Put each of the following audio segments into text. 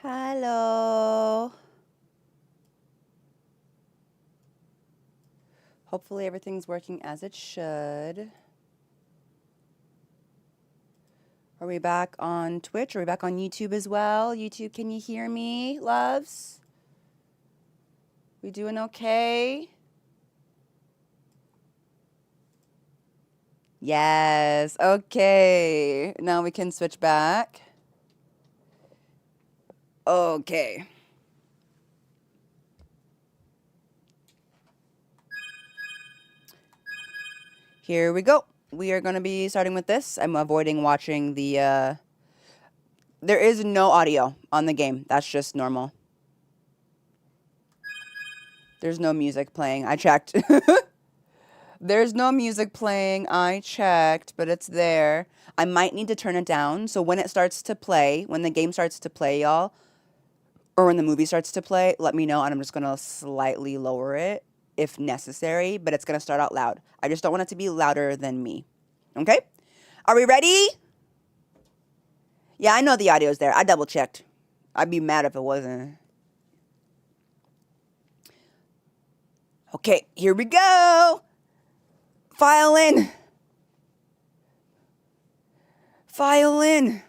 Hello. Hopefully everything's working as it should. Are we back on Twitch? Are we back on YouTube as well? YouTube, can you hear me, loves? We doing okay? Yes, okay. Now we can switch back. Okay. Here we go. We are going to be starting with this. I'm avoiding watching the, there is no audio on the game. That's just normal. There's no music playing. I checked. There's no music playing. I checked, but it's there. I might need to turn it down. So when it starts to play, when the game starts to play, y'all, or when the movie starts to play, let me know, and I'm just going to slightly lower it if necessary, but it's going to start out loud. I just don't want it to be louder than me. Okay? Are we ready? Yeah, I know the audio's there. I double checked. I'd be mad if it wasn't. Okay, here we go. File in. File in.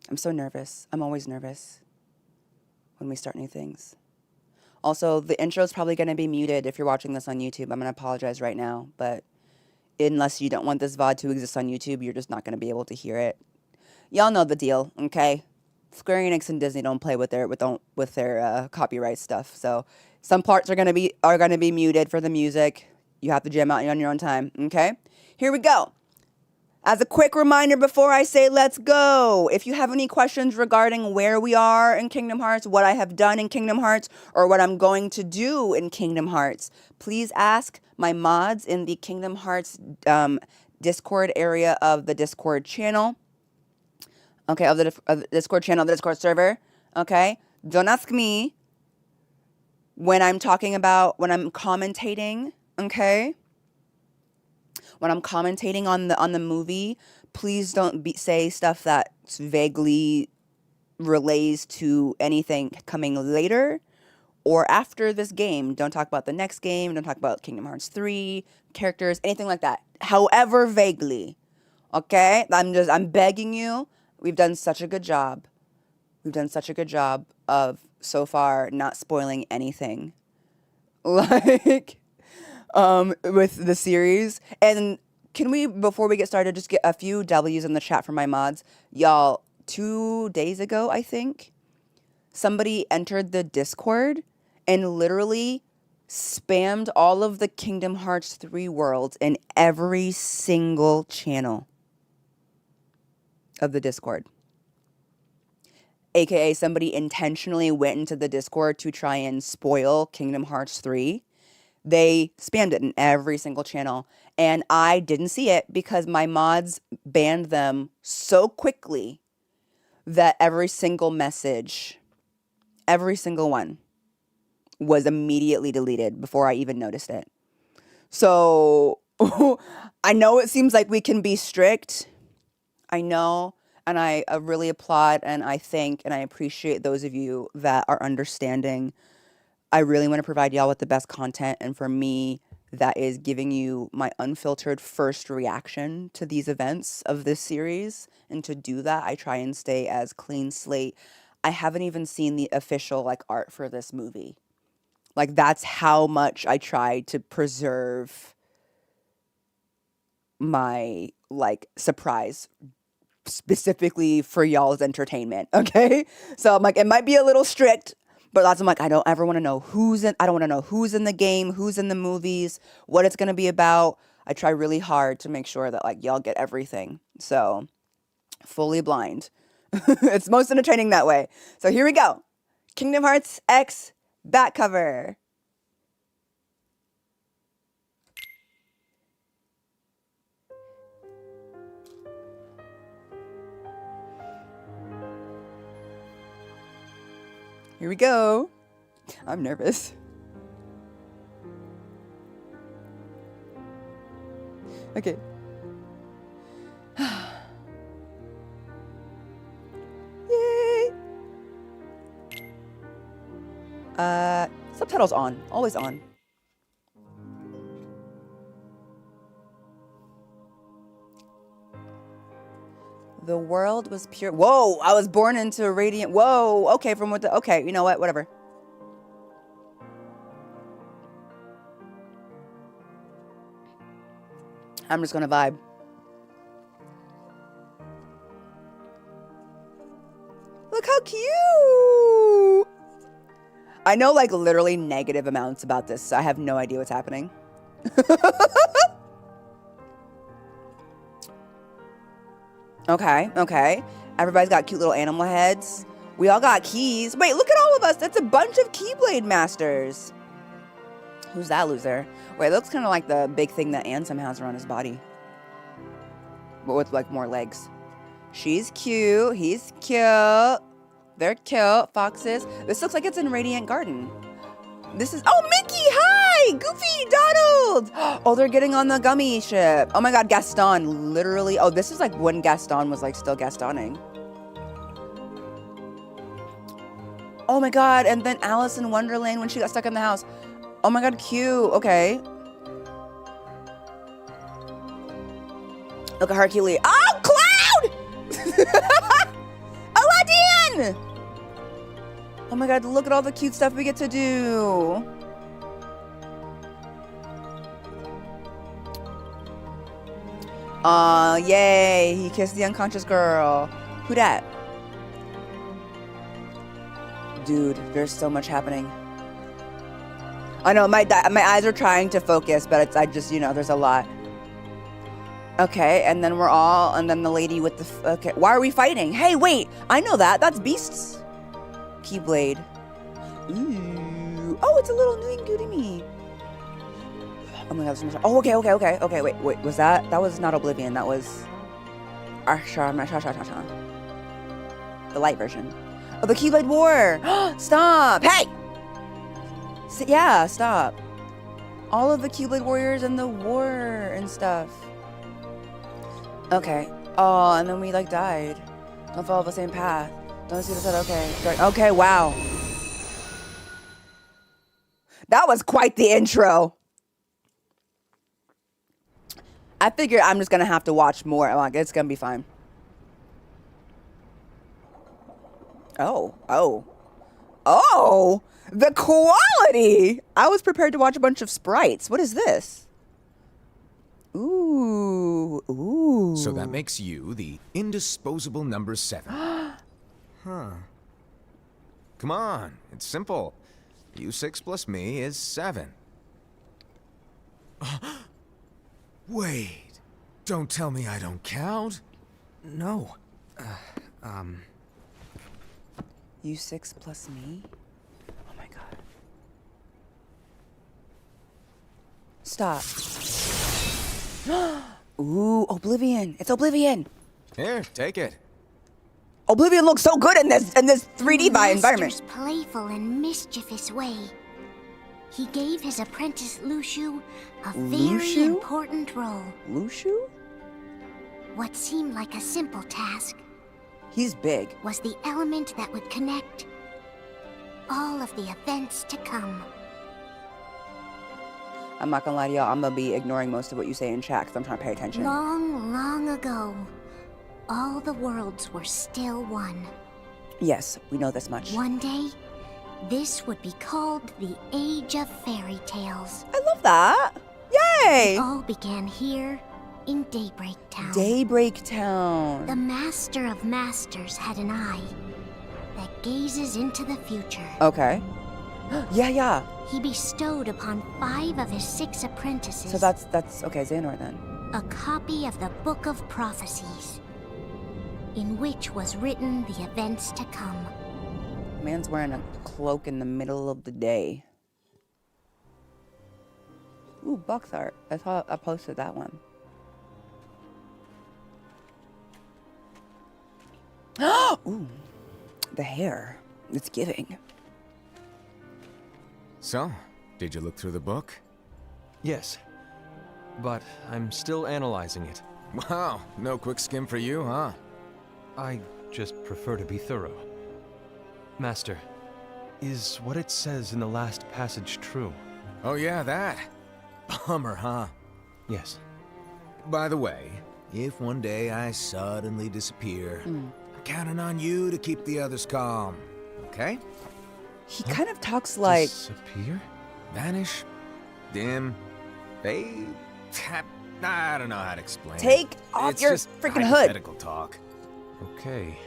I'm so nervous. I'm always nervous when we start new things. Also, the intro is probably going to be muted if you're watching this on YouTube. I'm going to apologize right now, but unless you don't want this VOD to exist on YouTube, you're just not going to be able to hear it. Y'all know the deal, okay? Square Enix and Disney don't play with their copyright stuff. So some parts are going to be muted for the music. You have to jam out on your own time, okay? Here we go. As a quick reminder before I say let's go, if you have any questions regarding where we are in Kingdom Hearts, what I have done in Kingdom Hearts, or what I'm going to do in Kingdom Hearts, please ask my mods in the Kingdom Hearts Discord area of the Discord channel. Okay, of the Discord channel, the Discord server. Okay, don't ask me when I'm commentating. Okay. When I'm commentating on the movie, please don't say stuff that vaguely relates to anything coming later or after this game. Don't talk about the next game. Don't talk about Kingdom Hearts 3, characters, anything like that. However vaguely. Okay? I'm begging you. We've done such a good job. We've done such a good job of so far not spoiling anything. Like... with the series. And can we, before we get started, just get a few W's in the chat for my mods? Y'all, 2 days ago, I think, somebody entered the Discord and literally spammed all of the Kingdom Hearts 3 worlds in every single channel of the Discord. AKA somebody intentionally went into the Discord to try and spoil Kingdom Hearts 3. They spammed it in every single channel, and I didn't see it because my mods banned them so quickly that every single message, every single one, was immediately deleted before I even noticed it. So I know it seems like we can be strict. I know, and I really applaud and I thank and I appreciate those of you that are understanding. I really want to provide y'all with the best content, and for me, that is giving you my unfiltered first reaction to these events of this series. And to do that, I try and stay as clean slate. I haven't even seen the official art for this movie. That's how much I try to preserve my surprise specifically for y'all's entertainment. Okay, so I'm it might be a little strict. But I'm I don't ever want to know I don't want to know who's in the game, who's in the movies, what it's going to be about. I try really hard to make sure that y'all get everything. So, fully blind. It's most entertaining that way. So here we go. Kingdom Hearts X back cover. Here we go. I'm nervous. Okay. Yay! Subtitles on. Always on. The world was pure. Whoa! I was born into a radiant. Whoa! Okay, from what the. Okay, you know what? Whatever. I'm just gonna vibe. Look how cute! I know like literally negative amounts about this, so I have no idea what's happening. Okay, okay. Everybody's got cute little animal heads. We all got keys. Wait, look at all of us. That's a bunch of Keyblade Masters. Who's that loser? Wait, it looks kind of like the big thing that Ansem has around his body. But with like more legs. She's cute. He's cute. They're cute. Foxes. This looks like it's in Radiant Garden. This is... Oh, Mickey! Hi! Goofy! Donald! Oh, they're getting on the gummy ship. Oh my god, Gaston. Literally... Oh, this is like when Gaston was like still Gastoning. Oh my god, and then Alice in Wonderland when she got stuck in the house. Oh my god, cute. Okay. Look at Hercules. Oh, Cloud! Aladdin! Oh my god, look at all the cute stuff we get to do. Aw, yay. He kissed the unconscious girl. Who dat? Dude, there's so much happening. I know, my eyes are trying to focus, but I just, you know, there's a lot. Okay, and then and then the lady with the, okay, why are we fighting? Hey, wait, I know that. That's Beast's Keyblade. Ooh. Oh, it's a little new goody me. Oh my god, so much. Oh, okay, wait, was that was not Oblivion, that was the light version. Oh, the Keyblade War. Stop. Hey! Yeah, stop. All of the Keyblade Warriors and the war and stuff. Okay. Oh, and then we like died. Don't follow the same path. Don't see the side. Okay. Okay, wow. That was quite the intro. I figure I'm just gonna have to watch more. Like, it's gonna be fine. Oh, the quality! I was prepared to watch a bunch of sprites. What is this? Ooh. So that makes you the indisposable number 7. Huh. Come on, it's simple. U6 plus me is 7. Wait, don't tell me I don't count. No. U6 plus me? Oh my god. Stop. Ooh, Oblivion. It's Oblivion. Here, take it. Oblivion looks so good in this 3D environment. Master's playful and mischievous way. He gave his apprentice Lushu a very important role. Lushu? What seemed like a simple task. He's big. Was the element that would connect all of the events to come. I'm not gonna lie to y'all, I'm gonna be ignoring most of what you say in chat because I'm trying to pay attention. Long, long ago, all the worlds were still one. Yes, we know this much. One day, this would be called the Age of Fairy Tales. I love that. Yay! It all began here in Daybreak Town. Daybreak Town. The Master of Masters had an eye that gazes into the future. Okay. Yeah. He bestowed upon 5 of his 6 apprentices. So that's okay, Xehanort then. A copy of the Book of Prophecies, in which was written the events to come. Man's wearing a cloak in the middle of the day. Ooh, box art. I thought I posted that one. Ooh, the hair. It's giving. So, did you look through the book? Yes, but I'm still analyzing it. Wow, no quick skim for you, huh? I just prefer to be thorough. Master, is what it says in the last passage true? Oh yeah, that. Bummer, huh? Yes. By the way, if one day I suddenly disappear, I'm counting on you to keep the others calm, okay? He kind of talks like... Disappear? Vanish, dim, fade. I don't know how to explain Take it. off It's your just freaking hood. hypothetical talk. Okay.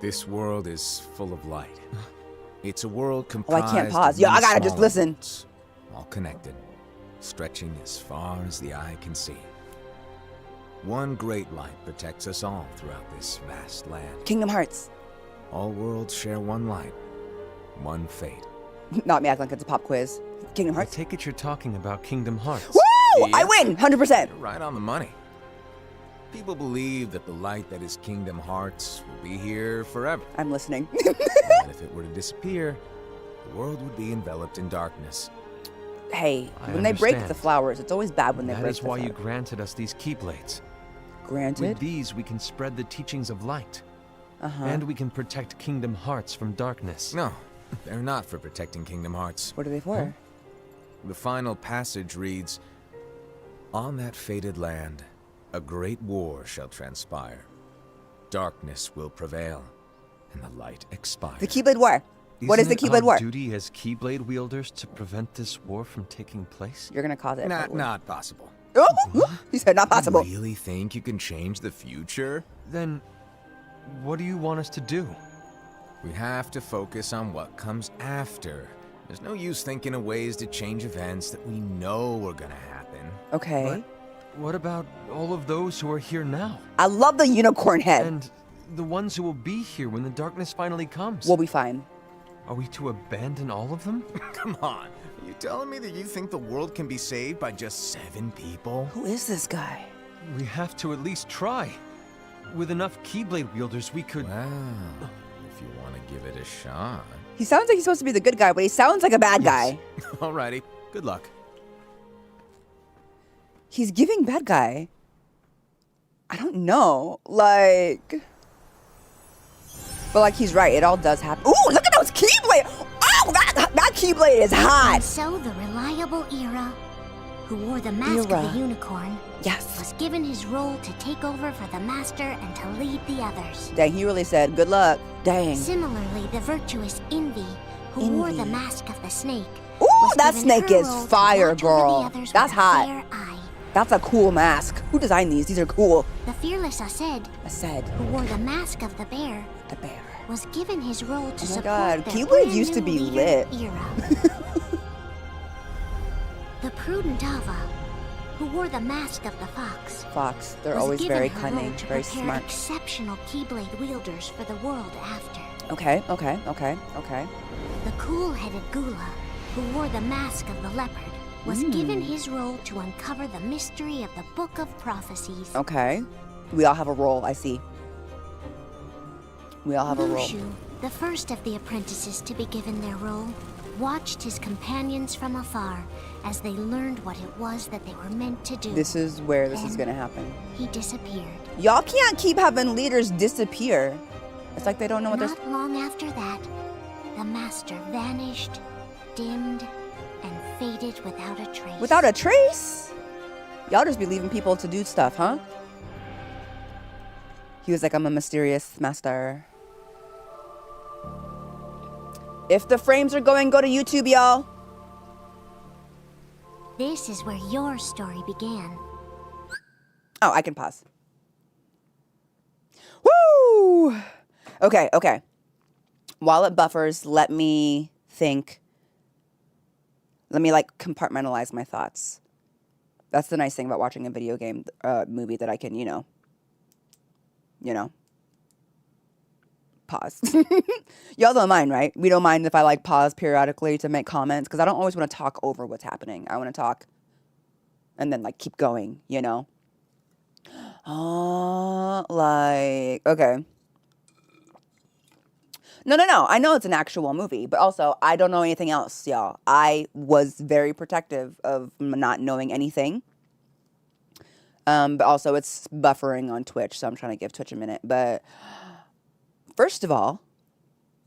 This world is full of light. It's a world Oh, comprised I can't of pause. Yo, I many gotta just smaller listen. worlds, all connected, stretching as far as the eye can see. One great light protects us all throughout this vast land. Kingdom Hearts. All worlds share one light, one fate. Not me acting like it's a pop quiz. Kingdom I Hearts. take it you're talking about Kingdom Hearts. Woo! I Yep. win, 100%. You're right on the money. People believe that the light that is Kingdom Hearts will be here forever. I'm listening. And if it were to disappear, the world would be enveloped in darkness. Hey, I when they break understand. the flowers, it's always bad when they That break is the why you flowers. granted us these Keyblades. Granted. With these, we can spread the teachings of light. Uh-huh. And we can protect Kingdom Hearts from darkness. No, they're not for protecting Kingdom Hearts. What are they for? Huh? The final passage reads, "On that fated land, a great war shall transpire. Darkness will prevail, and the light expire." The Keyblade War. What is the Isn't it Keyblade our War? duty as Keyblade wielders to prevent this war from taking place? You're gonna cause it. probably. Not possible. Oh, he said not possible. You really think you can change the future? Then, what do you want us to do? We have to focus on what comes after. There's no use thinking of ways to change events that we know are gonna happen. Okay. What about all of those who are here now? I love the unicorn head. And the ones who will be here when the darkness finally comes? We'll be fine. Are we to abandon all of them? Come on. Are you telling me that you think the world can be saved by just 7 people? Who is this guy? We have to at least try. With enough Keyblade wielders, we could... Well, if you want to give it a shot. He sounds like he's supposed to be the good guy, but he sounds like a bad guy. Alrighty, good luck. He's giving bad guy. I don't know. Like... But like he's right. It all does happen. Ooh, look at those Keyblade. Oh, that Keyblade is hot. And so the reliable Era, who wore the mask of the unicorn, Yes. was given his role to take over for the Master and to lead the others. Dang, he really said, good luck. Dang. Similarly, the virtuous Envy, who wore the Envy. mask of the snake, Ooh, was that given snake her is role to fire, watch over the girl. others That's with a hot. fair eye. That's a cool mask. Who designed these? These are cool. The fearless Aced, I said, who wore the mask of the bear, the bear. was given his role to Oh my support God, their Keyblade brand used to new be leader, lit. Era. The prudent Ava, who wore the mask of the fox, Fox. They're was always given very her cunning, role to very prepare smart. exceptional Keyblade wielders for the world after. Okay. The cool-headed Gula, who wore the mask of the leopard, was given his role to uncover the mystery of the Book of Prophecies. Okay. We all have a role, I see. We all have a role. Mushu, the first of the apprentices to be given their role, watched his companions from afar as they learned what it was that they were meant to do. This is where this is gonna happen. He disappeared. Y'all can't keep having leaders disappear. It's like they don't know what they're... Not long after that, the master vanished, dimmed, and faded without a trace. Without a trace? Y'all just be leaving people to do stuff, huh? He was like, I'm a mysterious master. If the frames are going, go to YouTube, y'all. This is where your story began. Oh, I can pause. Woo! Okay. While it buffers, let me think. Let me like compartmentalize my thoughts. That's the nice thing about watching a video game movie that I can, you know, pause. Y'all don't mind, right? We don't mind if I like pause periodically to make comments because I don't always want to talk over what's happening. I want to talk and then like keep going, you know? Okay. No. I know it's an actual movie, but also I don't know anything else, y'all. I was very protective of not knowing anything. But also it's buffering on Twitch, so I'm trying to give Twitch a minute. But first of all,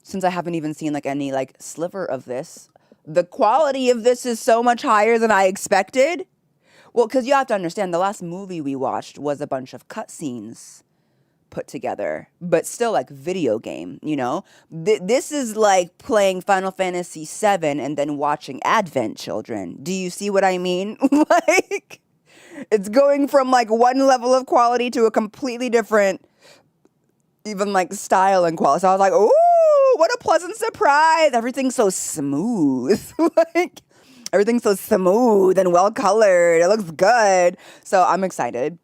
since I haven't even seen like any like sliver of this, the quality of this is so much higher than I expected. Well, because you have to understand, the last movie we watched was a bunch of cutscenes put together, but still like video game, you know? This is like playing Final Fantasy VII and then watching Advent Children. Do you see what I mean? Like, it's going from like one level of quality to a completely different, even like style and quality. So I was like, ooh, what a pleasant surprise. Everything's so smooth. Like, everything's so smooth and well colored. It looks good. So I'm excited.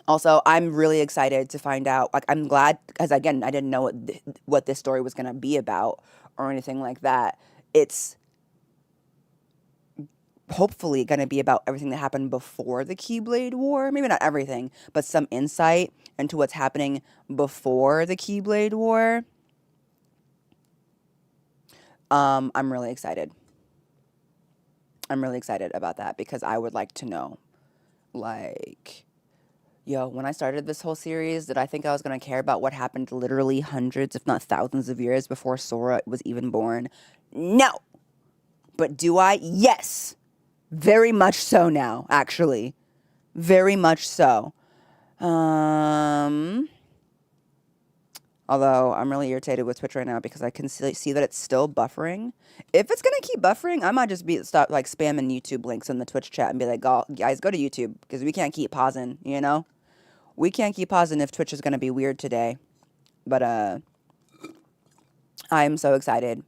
Also, I'm really excited to find out, like, I'm glad, because again, I didn't know what this story was going to be about or anything like that. It's hopefully going to be about everything that happened before the Keyblade War. Maybe not everything, but some insight into what's happening before the Keyblade War. I'm really excited. I'm really excited about that because I would like to know, like, yo, when I started this whole series, did I think I was going to care about what happened literally hundreds, if not thousands of years before Sora was even born? No. But do I? Yes. Very much so now, actually. Very much so. Although I'm really irritated with Twitch right now because I can see that it's still buffering. If it's gonna keep buffering, I might just stop like spamming YouTube links in the Twitch chat and be like, guys, go to YouTube because we can't keep pausing, you know? We can't keep pausing if Twitch is gonna be weird today. But I'm so excited.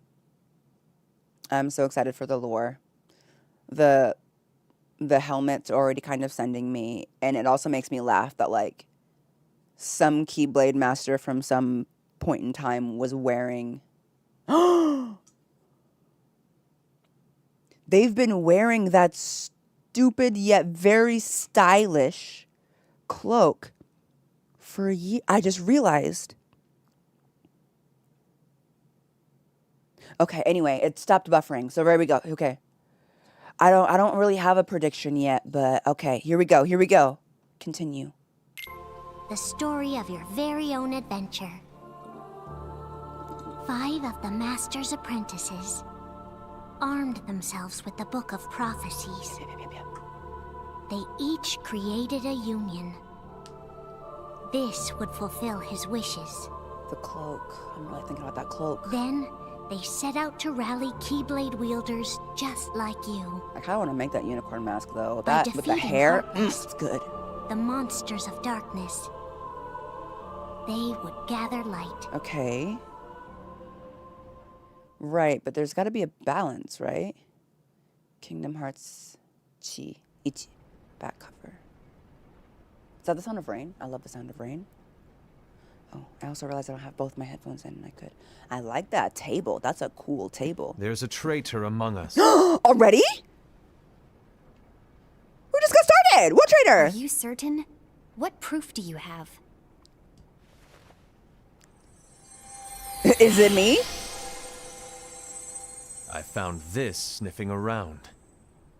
I'm so excited for the lore. The helmet's already kind of sending me, and it also makes me laugh that like some Keyblade master from some point in time was wearing. They've been wearing that stupid yet very stylish cloak for years. I just realized. Okay, anyway, it stopped buffering. So there we go. Okay. I don't really have a prediction yet, but okay, here we go. Continue. The story of your very own adventure. 5 of the Master's apprentices armed themselves with the Book of Prophecies. They each created a union. This would fulfill his wishes. The cloak. I'm really thinking about that cloak. Then, they set out to rally Keyblade wielders just like you. I kind of want to make that unicorn mask, though. By That with the hair, Heartless, it's good. the monsters of darkness. They would gather light. Okay. Right, but there's got to be a balance, right? Kingdom Hearts Ichi. Back cover. Is that the sound of rain? I love the sound of rain. Oh, I also realized I don't have both my headphones in, and I could. I like that table. That's a cool table. There's a traitor among us. Already? We just got started! What traitor? Are you certain? What proof do you have? Is it me? I found this sniffing around.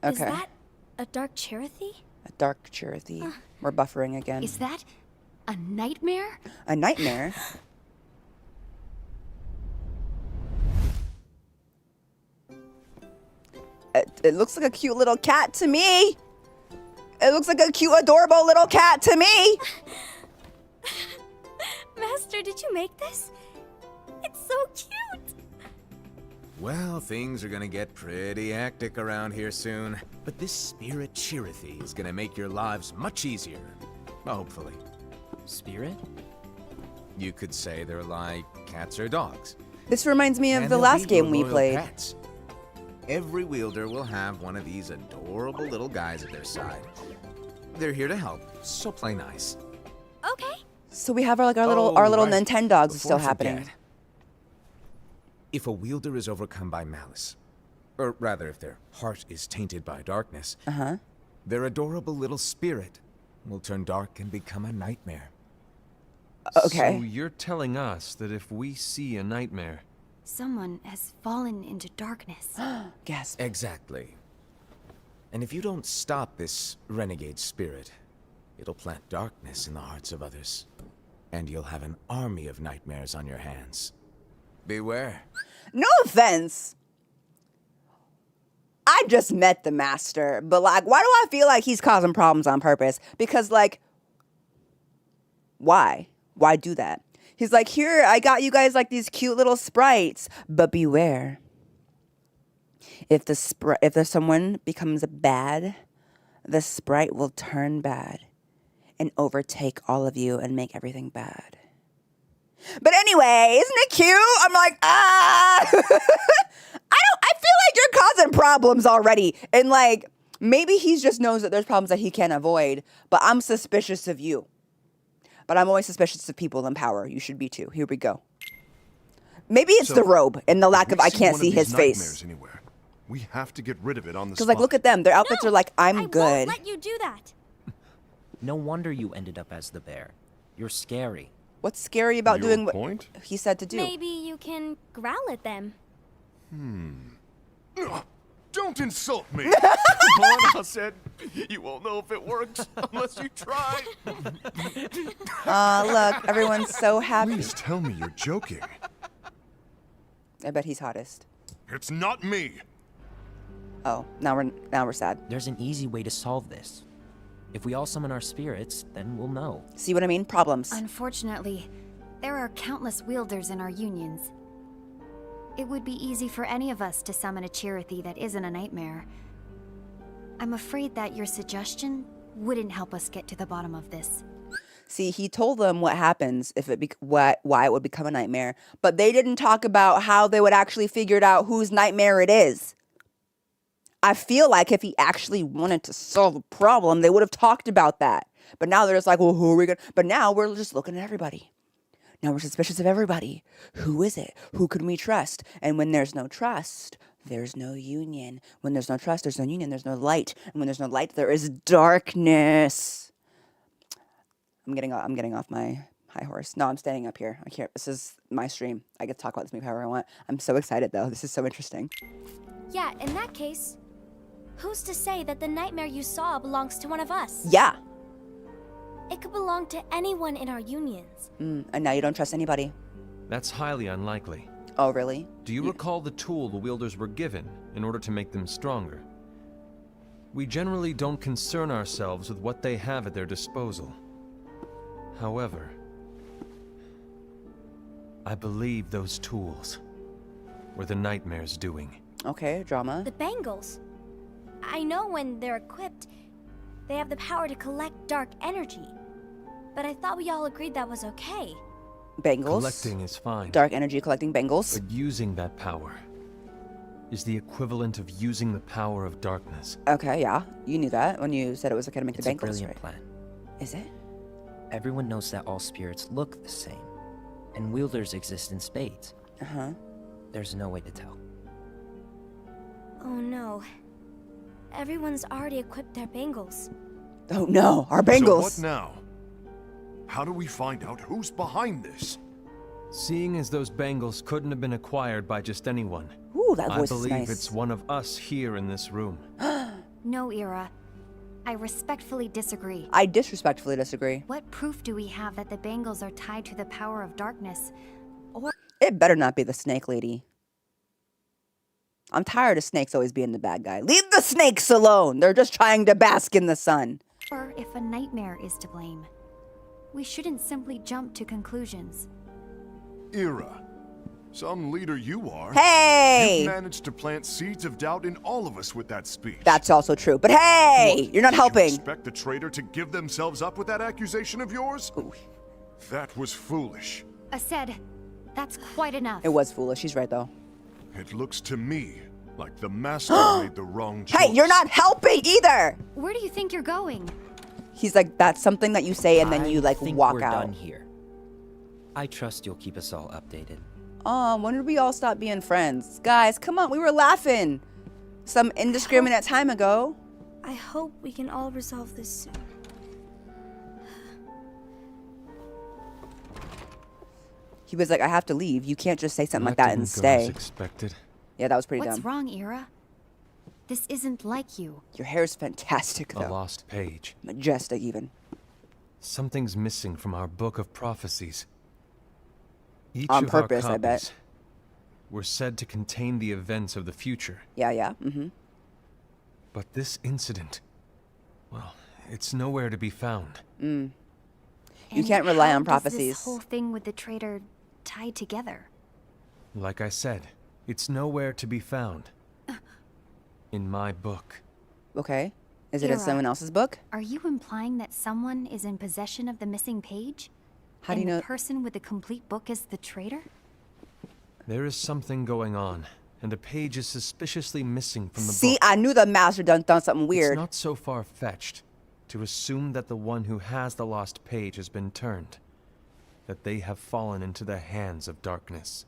Okay. Is that a dark Cherothy? A dark Cherothy. We're buffering again. Is that a nightmare? A nightmare? It looks like a cute little cat to me. It looks like a cute, adorable little cat to me. Master, did you make this? It's so cute. Well, things are gonna get pretty hectic around here soon. But this spirit Cherothy is gonna make your lives much easier. Hopefully. Spirit? You could say they're like cats or dogs. This reminds me of And the they'll last be your game we loyal played. pets. Every wielder will have one of these adorable little guys at their side. They're here to help, so play nice. Okay. So we have our Oh, little right. Nintendogs Before still I forget, happening. If a wielder is overcome by malice, or rather if their heart is tainted by darkness, their adorable little spirit will turn dark and become a nightmare. Okay. So you're telling us that if we see a nightmare... Someone has fallen into darkness. Gasp. Exactly. And if you don't stop this renegade spirit, it'll plant darkness in the hearts of others. And you'll have an army of nightmares on your hands. Beware. No offense. I just met the master, but like, why do I feel like he's causing problems on purpose? Because like, why? Why do that? He's like, here, I got you guys like these cute little sprites, but beware. If someone becomes bad, the sprite will turn bad and overtake all of you and make everything bad. But anyway, isn't it cute? I'm like, I feel like you're causing problems already. And like, maybe he just knows that there's problems that he can't avoid, but I'm suspicious of you. But I'm always suspicious of people in power. You should be too. Here we go. Maybe it's the robe and the lack of I can't see his face. Anywhere, we have to get rid of it on the spot. Because like, look at them. Their outfits are like, I'm good. I won't let you do that. No wonder you ended up as the bear. You're scary. What's scary about Your doing what point? he said to do? Maybe you can growl at them. Don't insult me! Come on, I said. You won't know if it works unless you try. Look, everyone's so happy. Please tell me you're joking. I bet he's hottest. It's not me. Oh, now we're sad. There's an easy way to solve this. If we all summon our spirits, then we'll know. See what I mean? Problems. Unfortunately, there are countless wielders in our unions. It would be easy for any of us to summon a Cherokee that isn't a nightmare. I'm afraid that your suggestion wouldn't help us get to the bottom of this. See, he told them what happens if why it would become a nightmare, but they didn't talk about how they would actually figure out whose nightmare it is. I feel like if he actually wanted to solve a problem, they would have talked about that. But now they're just like, well, who are we going to... But now we're just looking at everybody. Now we're suspicious of everybody. Who is it? Who can we trust? And when there's no trust, there's no union. When there's no trust, there's no union. There's no light. And when there's no light, there is darkness. I'm getting off my high horse. No, I'm standing up here. I can't. This is my stream. I get to talk about this movie however I want. I'm so excited, though. This is so interesting. Yeah, in that case, who's to say that the nightmare you saw belongs to one of us? Yeah. It could belong to anyone in our unions. And now you don't trust anybody. That's highly unlikely. Oh, really? Do you recall the tool the wielders were given in order to make them stronger? We generally don't concern ourselves with what they have at their disposal. However, I believe those tools were the nightmare's doing. Okay, drama. The bangles. I know when they're equipped, they have the power to collect dark energy. But I thought we all agreed that was okay. Bangles. Collecting is fine. Dark energy collecting bangles. But using that power is the equivalent of using the power of darkness. Okay, yeah. You knew that when you said it was okay to make It's the a bangles, brilliant right? plan. Is it? Everyone knows that all spirits look the same, and wielders exist in spades. Uh-huh. There's no way to tell. Oh no. Everyone's already equipped their bangles. Oh no, our bangles. So what now? How do we find out who's behind this? Seeing as those bangles couldn't have been acquired by just anyone, Ooh, that I voice believe is nice. it's one of us here in this room. No, Ira. I respectfully disagree. I disrespectfully disagree. What proof do we have that the bangles are tied to the power of darkness? Or It better not be the snake lady. I'm tired of snakes always being the bad guy. Leave the snakes alone. They're just trying to bask in the sun. if a nightmare is to blame. We shouldn't simply jump to conclusions. Ira, some leader you are. Hey! You've managed to plant seeds of doubt in all of us with that speech. That's also true. But hey! What, You're not did helping. You expect the traitor to give themselves up with that accusation of yours? Ooh. That was foolish. Said, that's quite enough. It was foolish. She's right, though. It looks to me like the master made the wrong choice. Hey, you're not helping either! Where do you think you're going? He's like, that's something that you say and then you, like, I think walk we're out. done here. I trust you'll keep us all updated. When did we all stop being friends? Guys, come on, we were laughing some indiscriminate time ago. I hope we can all resolve this soon. He was like, I have to leave. You can't just say something like that and didn't go as stay. expected. Yeah, that was pretty What's dumb. wrong, Ira? This isn't like you. Your hair's fantastic, A though. lost page. Majestic, even. Something's missing from our book of prophecies. Each On of purpose, our I bet. copies were said to contain the events of the future. Yeah, yeah. Mm-hmm. But this incident, well, it's nowhere to be found. You And can't rely how on does prophecies. this whole thing with the traitor tie together? Like I said, it's nowhere to be found. In my book. Okay. Is it in Ira, someone else's book? Are you implying that someone is in possession of the missing page? How do you and know? the person with the complete book is the traitor? There is something going on, and a page is suspiciously missing from the See, book. I knew the master done something weird. It's not so far-fetched to assume that the one who has the lost page has been turned, that they have fallen into the hands of darkness.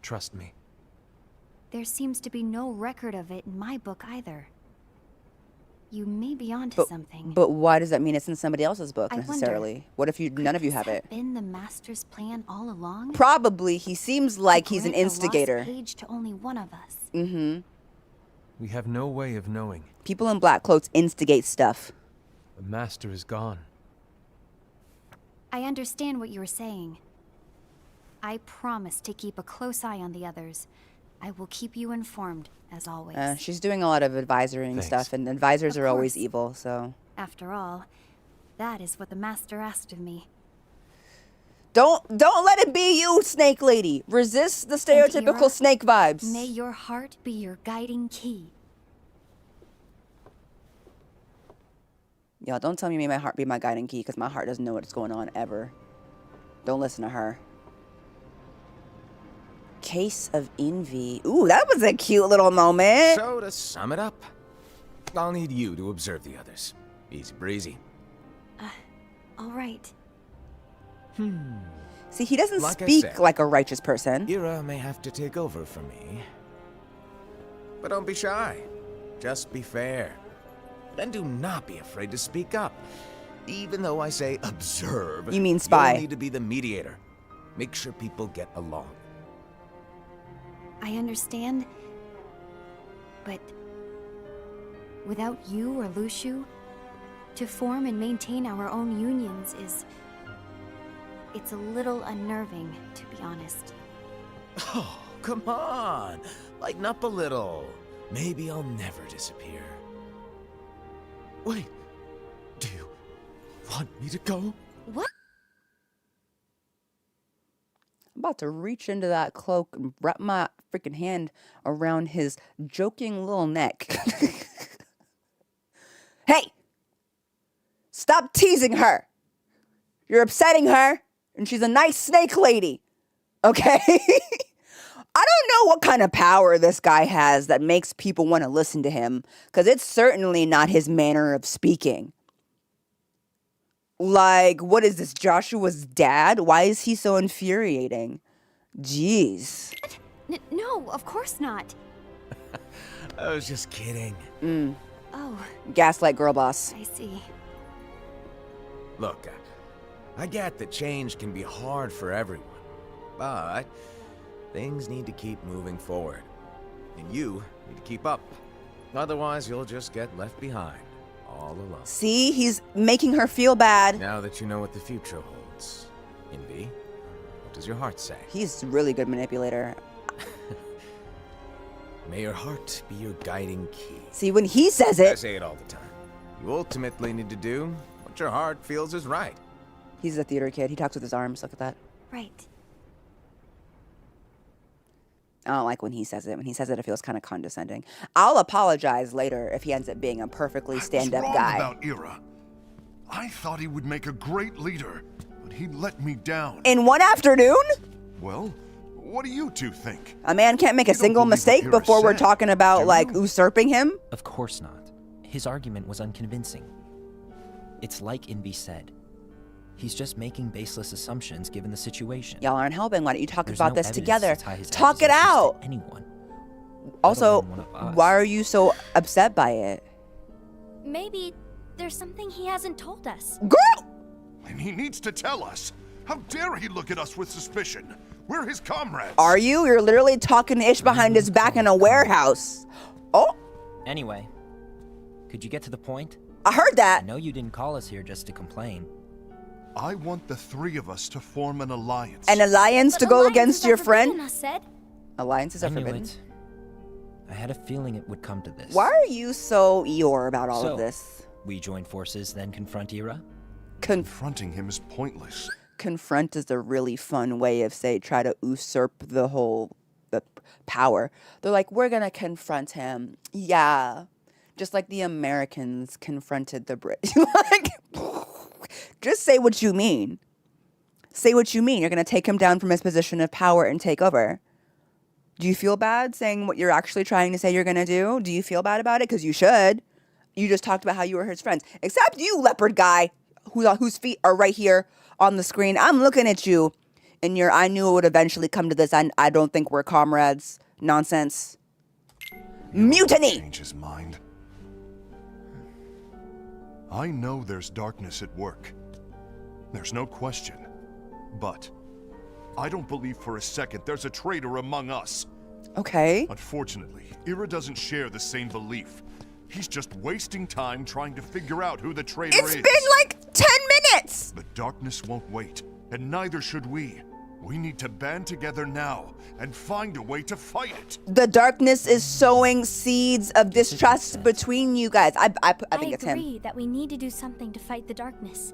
Trust me. There seems to be no record of it in my book either. You may be onto But, something. but why does that mean it's in somebody else's book I wonder, necessarily? What if none of you have it? Been the master's plan all along? Probably. He seems like he's an Grant the lost instigator. page to only one of us. Mm-hmm. We have no way of knowing. People in black clothes instigate stuff. The master is gone. I understand what you were saying. I promise to keep a close eye on the others. I will keep you informed, as always. She's doing a lot of advisoring Thanks. stuff, and advisors Of are always course. evil, so... After all, that is what the master asked of me. Don't let it be you, Snake Lady. Resist the stereotypical Ira, snake vibes. May your heart be your guiding key. Y'all, don't tell me may my heart be my guiding key, because my heart doesn't know what's going on ever. Don't listen to her. Case of envy. Ooh, that was a cute little moment. So, to sum it up, I'll need you to observe the others. Easy breezy. All right. See, he doesn't Like I speak said, like a righteous person. Ira may have to take over for me. But don't be shy. Just be fair. And do not be afraid to speak up. Even though I say observe. You mean spy. You'll need to be the mediator. Make sure people get along. I understand. But without you or Lushu, to form and maintain our own unions is... It's a little unnerving, to be honest. Oh, come on. Lighten up a little. Maybe I'll never disappear. Wait. Do you want me to go? What? I'm about to reach into that cloak and wrap my freaking hand around his joking little neck. Hey! Stop teasing her! You're upsetting her, and she's a nice snake lady. Okay? I don't know what kind of power this guy has that makes people want to listen to him, because it's certainly not his manner of speaking. Like, what is this, Joshua's dad? Why is he so infuriating? Jeez. No, of course not. I was just kidding. Oh, Gaslight girl boss. I see. Look, I get that change can be hard for everyone, but things need to keep moving forward. And you need to keep up. Otherwise, you'll just get left behind, all alone. See, he's making her feel bad. Now that you know what the future holds, Envy, what does your heart say? He's a really good manipulator. May your heart be your guiding key. See, when he says I it, say it all the time. You ultimately need to do what your heart feels is right. he's a theater kid. He talks with his arms. Look at that. Right. I don't like when he says it. When he says it, it feels kind of condescending. I'll apologize later if he ends up being a perfectly stand-up I was wrong guy. about Ira. I thought he would make a great leader, but he let me down. In one afternoon? Well, what do you two think? A man can't make a You don't single believe what mistake Ira before we're said, talking about, do like, you? usurping him? Of course not. His argument was unconvincing. It's like Invi said. He's just making baseless assumptions given the situation. Y'all aren't helping. Why don't you talk There's about no this evidence together? to tie his Talk it accusations to out! anyone. Also, alone one of us. why are you so upset by it? Maybe there's something he hasn't told us. Girl! And he needs to tell us. How dare he look at us with suspicion? We're his comrades. Are you? You're literally talking ish behind his back in a warehouse. Oh, Anyway, could you get to the point? I heard I that. know you didn't call us here just to complain. I want the three of us to form an alliance. An alliance to But go alliances against are your forbidden, friend? I said. Alliances are I knew forbidden. it. I had a feeling it would come to this. Why are you so Eeyore about all So, of this? we join forces, then confront Ira? Confronting him is pointless. Confront is a really fun way of try to usurp the power. They're like, we're gonna confront him. Yeah. Just like the Americans confronted the British. Like, just say what you mean. Say what you mean. You're gonna take him down from his position of power and take over. Do you feel bad saying what you're actually trying to say you're gonna do? Do you feel bad about it? Because you should. You just talked about how you were his friends. Except you, leopard guy, whose feet are right here on the screen. I'm looking at you. And I knew it would eventually come to this. I don't think we're comrades. Nonsense. Mutiny! Change his mind. I know there's darkness at work. There's no question. But I don't believe for a second there's a traitor among us. Okay. Unfortunately, Ira doesn't share the same belief. He's just wasting time trying to figure out who the traitor It's is. been like 10 minutes! The darkness won't wait, and neither should we. We need to band together now and find a way to fight it. The darkness is sowing seeds of distrust between you guys. I think it's him. agree that we need to do something to fight the darkness.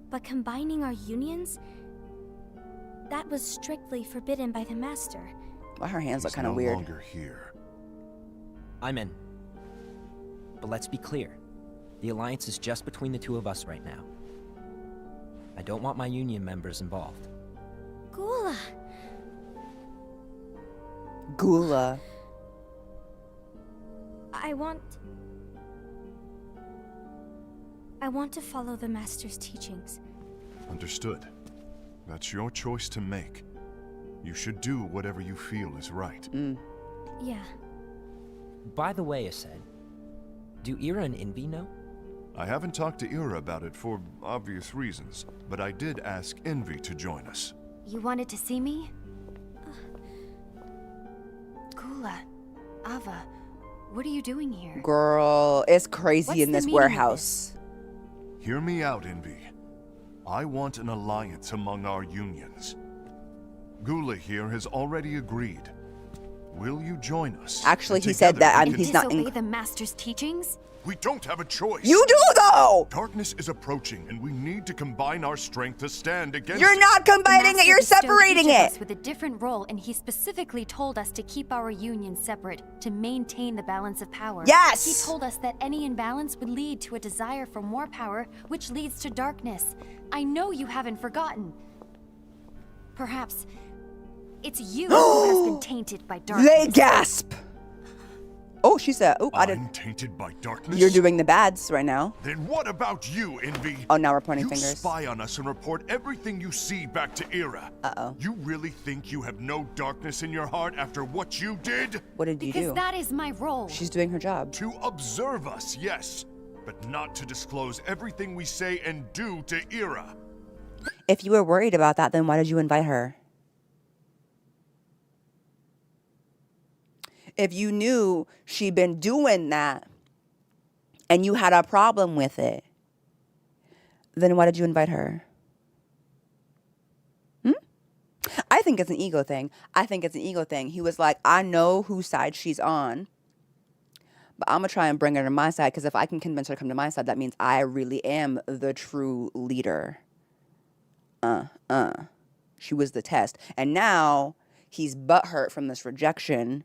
But combining our unions, that was strictly forbidden by the Master. Why her hands look He's kind of no weird. longer here. I'm in. But let's be clear. The alliance is just between the two of us right now. I don't want my union members involved. Gula, Gula. I want to follow the Master's teachings. Understood. That's your choice to make. You should do whatever you feel is right. Yeah. By the way, Ased, do Ira and Envy know? I haven't talked to Ira about it for obvious reasons, but I did ask Envy to join us. You wanted to see me? Gula, Ava, what are you doing here? Girl, it's crazy What's in the this meaning of warehouse. Hear me out, Envy. I want an alliance among our unions. Gula here has already agreed. Will you join us? Actually, And he said together that we he's can- not Disobey the Master's teachings? We don't have a choice. You do though! Darkness is approaching, and we need to combine our strength to stand against You're it. not The combining it, Master you're bestowed separating each of it. us with a different role, and he specifically told us to keep our union separate to maintain the balance of power. Yes! He told us that any imbalance would lead to a desire for more power, which leads to darkness. I know you haven't forgotten. Perhaps it's you who has been tainted by darkness. They gasp. Oh, she said, oh, I I'm didn't. tainted by darkness? You're doing the bads right now. Then what about you, Envy? Oh, now we're pointing You fingers. spy on us and report everything you see back to Ira. Uh-oh. You really think you have no darkness in your heart after what you did? What did you Because do? that is my role. She's doing her job. To observe us, yes, but not to disclose everything we say and do to Ira. If you were worried about that, then why did you invite her? If you knew she'd been doing that and you had a problem with it, then why did you invite her? I think it's an ego thing. I think it's an ego thing. He was like, I know whose side she's on, but I'm going to try and bring her to my side, because if I can convince her to come to my side, that means I really am the true leader. She was the test. And now he's butthurt from this rejection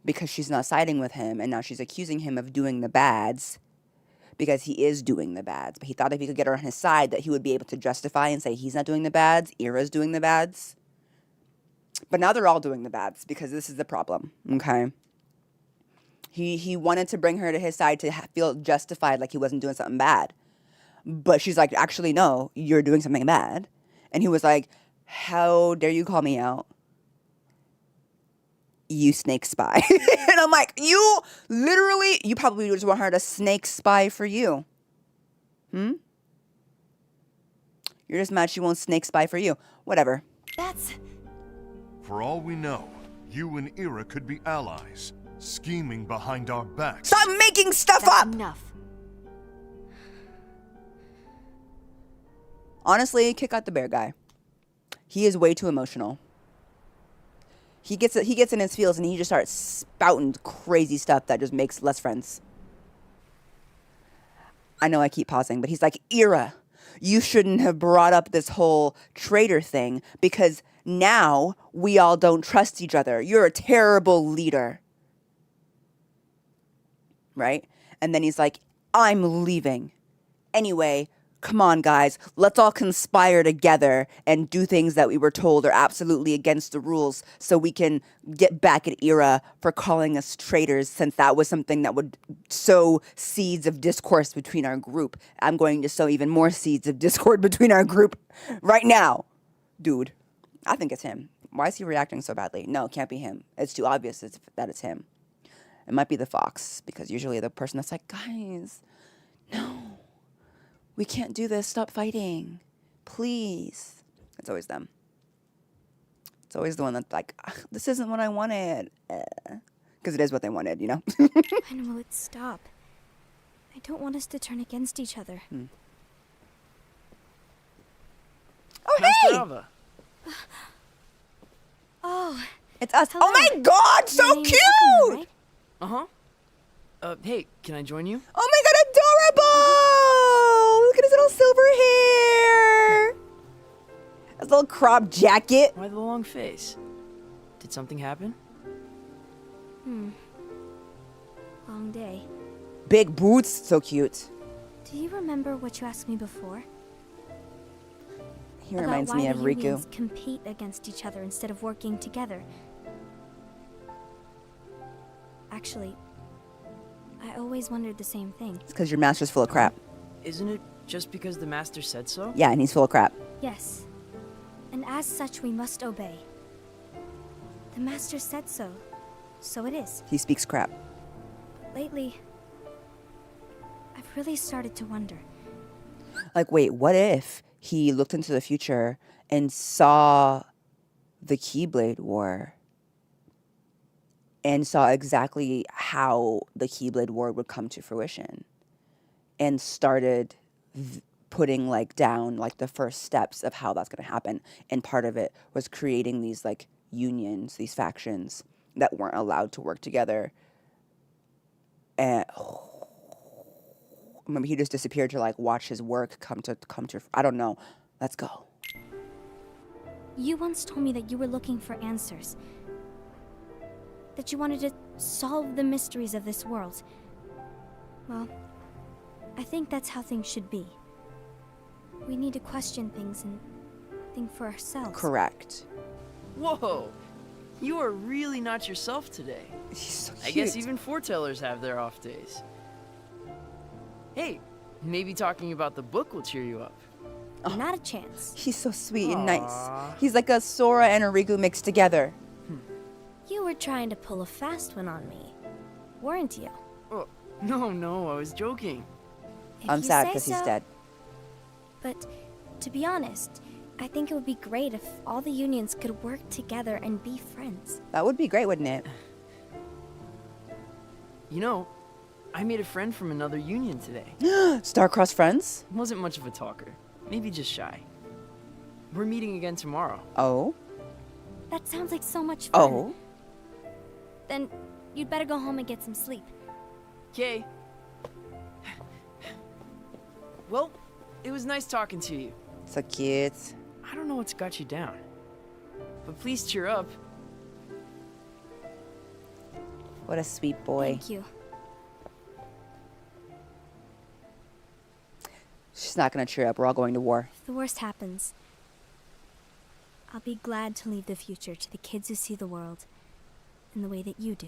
because she's not siding with him, and now she's accusing him of doing the bads because he is doing the bads. But he thought if he could get her on his side that he would be able to justify and say he's not doing the bads, Ira's doing the bads. But now they're all doing the bads because this is the problem, okay? He wanted to bring her to his side to feel justified like he wasn't doing something bad. But she's like, actually, no, you're doing something bad. And he was like, how dare you call me out? You snake spy. And I'm like, you probably just want her to snake spy for you. You're just mad she won't snake spy for you. Whatever. That's... For all we know, you and Ira could be allies, scheming behind our backs. Stop making stuff that's up! enough. Honestly, kick out the bear guy. He is way too emotional. He gets in his feels and he just starts spouting crazy stuff that just makes less friends. I know I keep pausing, but he's like, Ira, you shouldn't have brought up this whole traitor thing because now we all don't trust each other. You're a terrible leader. Right? And then he's like, I'm leaving. Anyway, come on, guys. Let's all conspire together and do things that we were told are absolutely against the rules so we can get back at Ira for calling us traitors, since that was something that would sow seeds of discourse between our group. I'm going to sow even more seeds of discord between our group right now. Dude, I think it's him. Why is he reacting so badly? No, it can't be him. It's too obvious that it's him. It might be the fox, because usually the person that's like, guys, no. We can't do this. Stop fighting. Please. It's always them. It's always the one that's like, this isn't what I wanted. Because it is what they wanted, you know? When will it stop? I don't want us to turn against each other. Oh, Master hey! Alva. Oh, It's us. hello. Oh, my God. So Your name's cute. Evelyn, right? Hey, can I join you? Oh, my God. Adorable. Look at his little silver hair. His little crop jacket. Why the long face? Did something happen? Long day. Big boots. So cute. Do you remember what you asked me before? He reminds me of About why the Riku. unions compete against each other instead of working together. Actually, I always wondered the same thing. It's because your master's full of crap. Isn't it just because the master said so? Yeah, and he's full of crap. Yes. And as such, we must obey. The master said so. So it is. He speaks crap. Lately, I've really started to wonder. Like, wait, what if he looked into the future and saw the Keyblade War and saw exactly how the Keyblade War would come to fruition and started putting like down like the first steps of how that's going to happen, and part of it was creating these like unions, these factions that weren't allowed to work together, and maybe he just disappeared to like watch his work come to I don't know. Let's go. You once told me that you were looking for answers. That you wanted to solve the mysteries of this world. Well, I think that's how things should be. We need to question things and think for ourselves. Correct. Whoa! You are really not yourself today. He's so cute. I guess even foretellers have their off days. Hey, maybe talking about the book will cheer you up. Not a chance. He's so sweet and nice. Aw. He's like a Sora and a Riku mixed together. You were trying to pull a fast one on me, weren't you? Oh, no, I was joking. If I'm you sad say because he's so. dead. But to be honest, I think it would be great if all the unions could work together and be friends. That would be great, wouldn't it? You know, I made a friend from another union today. Star-crossed friends? Wasn't much of a talker. Maybe just shy. We're meeting again tomorrow. Oh. That sounds like so much fun. Oh. Then you'd better go home and get some sleep. Okay. Well, it was nice talking to you. So cute. I don't know what's got you down. But please cheer up. What a sweet boy. Thank you. She's not going to cheer up. We're all going to war. If the worst happens, I'll be glad to leave the future to the kids who see the world in the way that you do.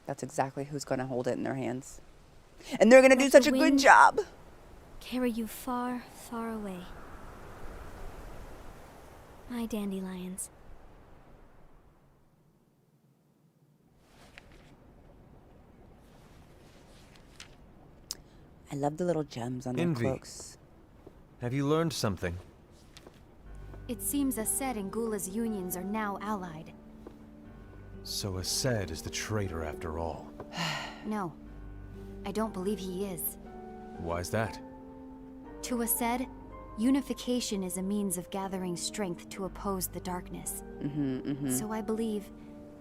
That's exactly who's going to hold it in their hands. And they're going to do Let such the a good wind job. Carry you far, far away. My dandelions. I love the little gems on their Envy. cloaks. Have you learned something? It seems Ased and Gula's unions are now allied. So Ased is the traitor after all. No, I don't believe he is. Why's that? To Ased, unification is a means of gathering strength to oppose the darkness. So I believe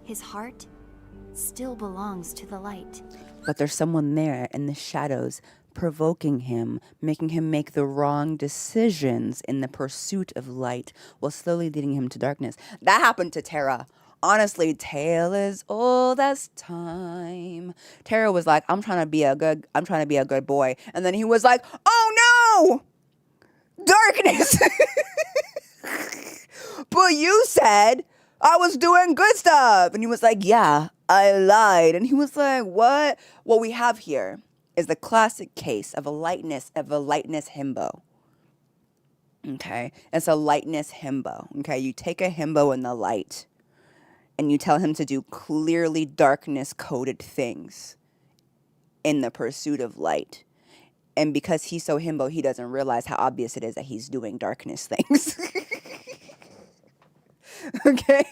his heart still belongs to the light. But there's someone there in the shadows provoking him, making him make the wrong decisions in the pursuit of light while slowly leading him to darkness. That happened to Terra. Honestly, tale as old as time. Terra was like, I'm trying to be a good boy. And then he was like, oh no! Darkness! But you said I was doing good stuff. And he was like, yeah, I lied. And he was like, what? What we have here is the classic case of a lightness himbo. Okay? It's a lightness himbo. Okay? You take a himbo in the light and you tell him to do clearly darkness-coded things in the pursuit of light. And because he's so himbo, he doesn't realize how obvious it is that he's doing darkness things. Okay?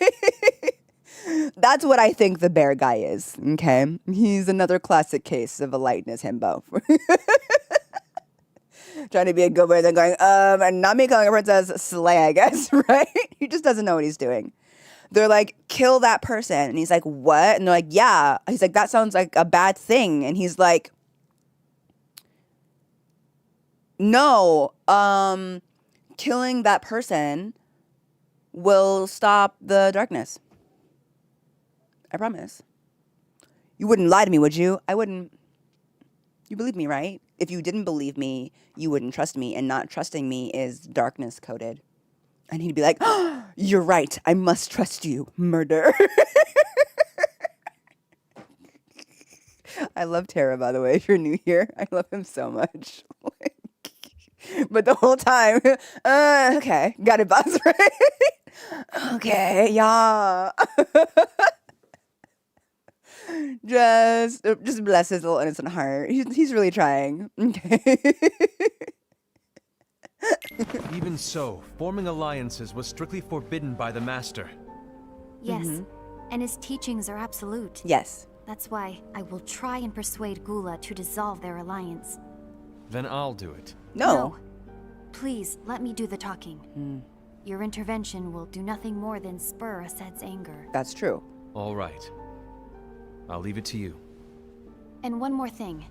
That's what I think the bear guy is, okay? He's another classic case of a lightness himbo. Trying to be a good boy, then going, and not me calling a princess slay, I guess, right? He just doesn't know what he's doing. They're like, kill that person. And he's like, what? And they're like, yeah. He's like, that sounds like a bad thing. And he's like, no, killing that person will stop the darkness. I promise. You wouldn't lie to me, would you? I wouldn't. You believe me, right? If you didn't believe me, you wouldn't trust me. And not trusting me is darkness coded. And he'd be like, oh, you're right. I must trust you. Murder. I love Terra, by the way, if you're new here. I love him so much. But the whole time, okay, got it, boss, right? Okay, yeah. Just bless his little innocent heart. He's really trying. Okay. Even so, forming alliances was strictly forbidden by the Master. Yes, and his teachings are absolute. Yes. That's why I will try and persuade Gula to dissolve their alliance. Then I'll do it. No. Please, let me do the talking. Your intervention will do nothing more than spur Ased's anger. That's true. All right. I'll leave it to you. And one more thing.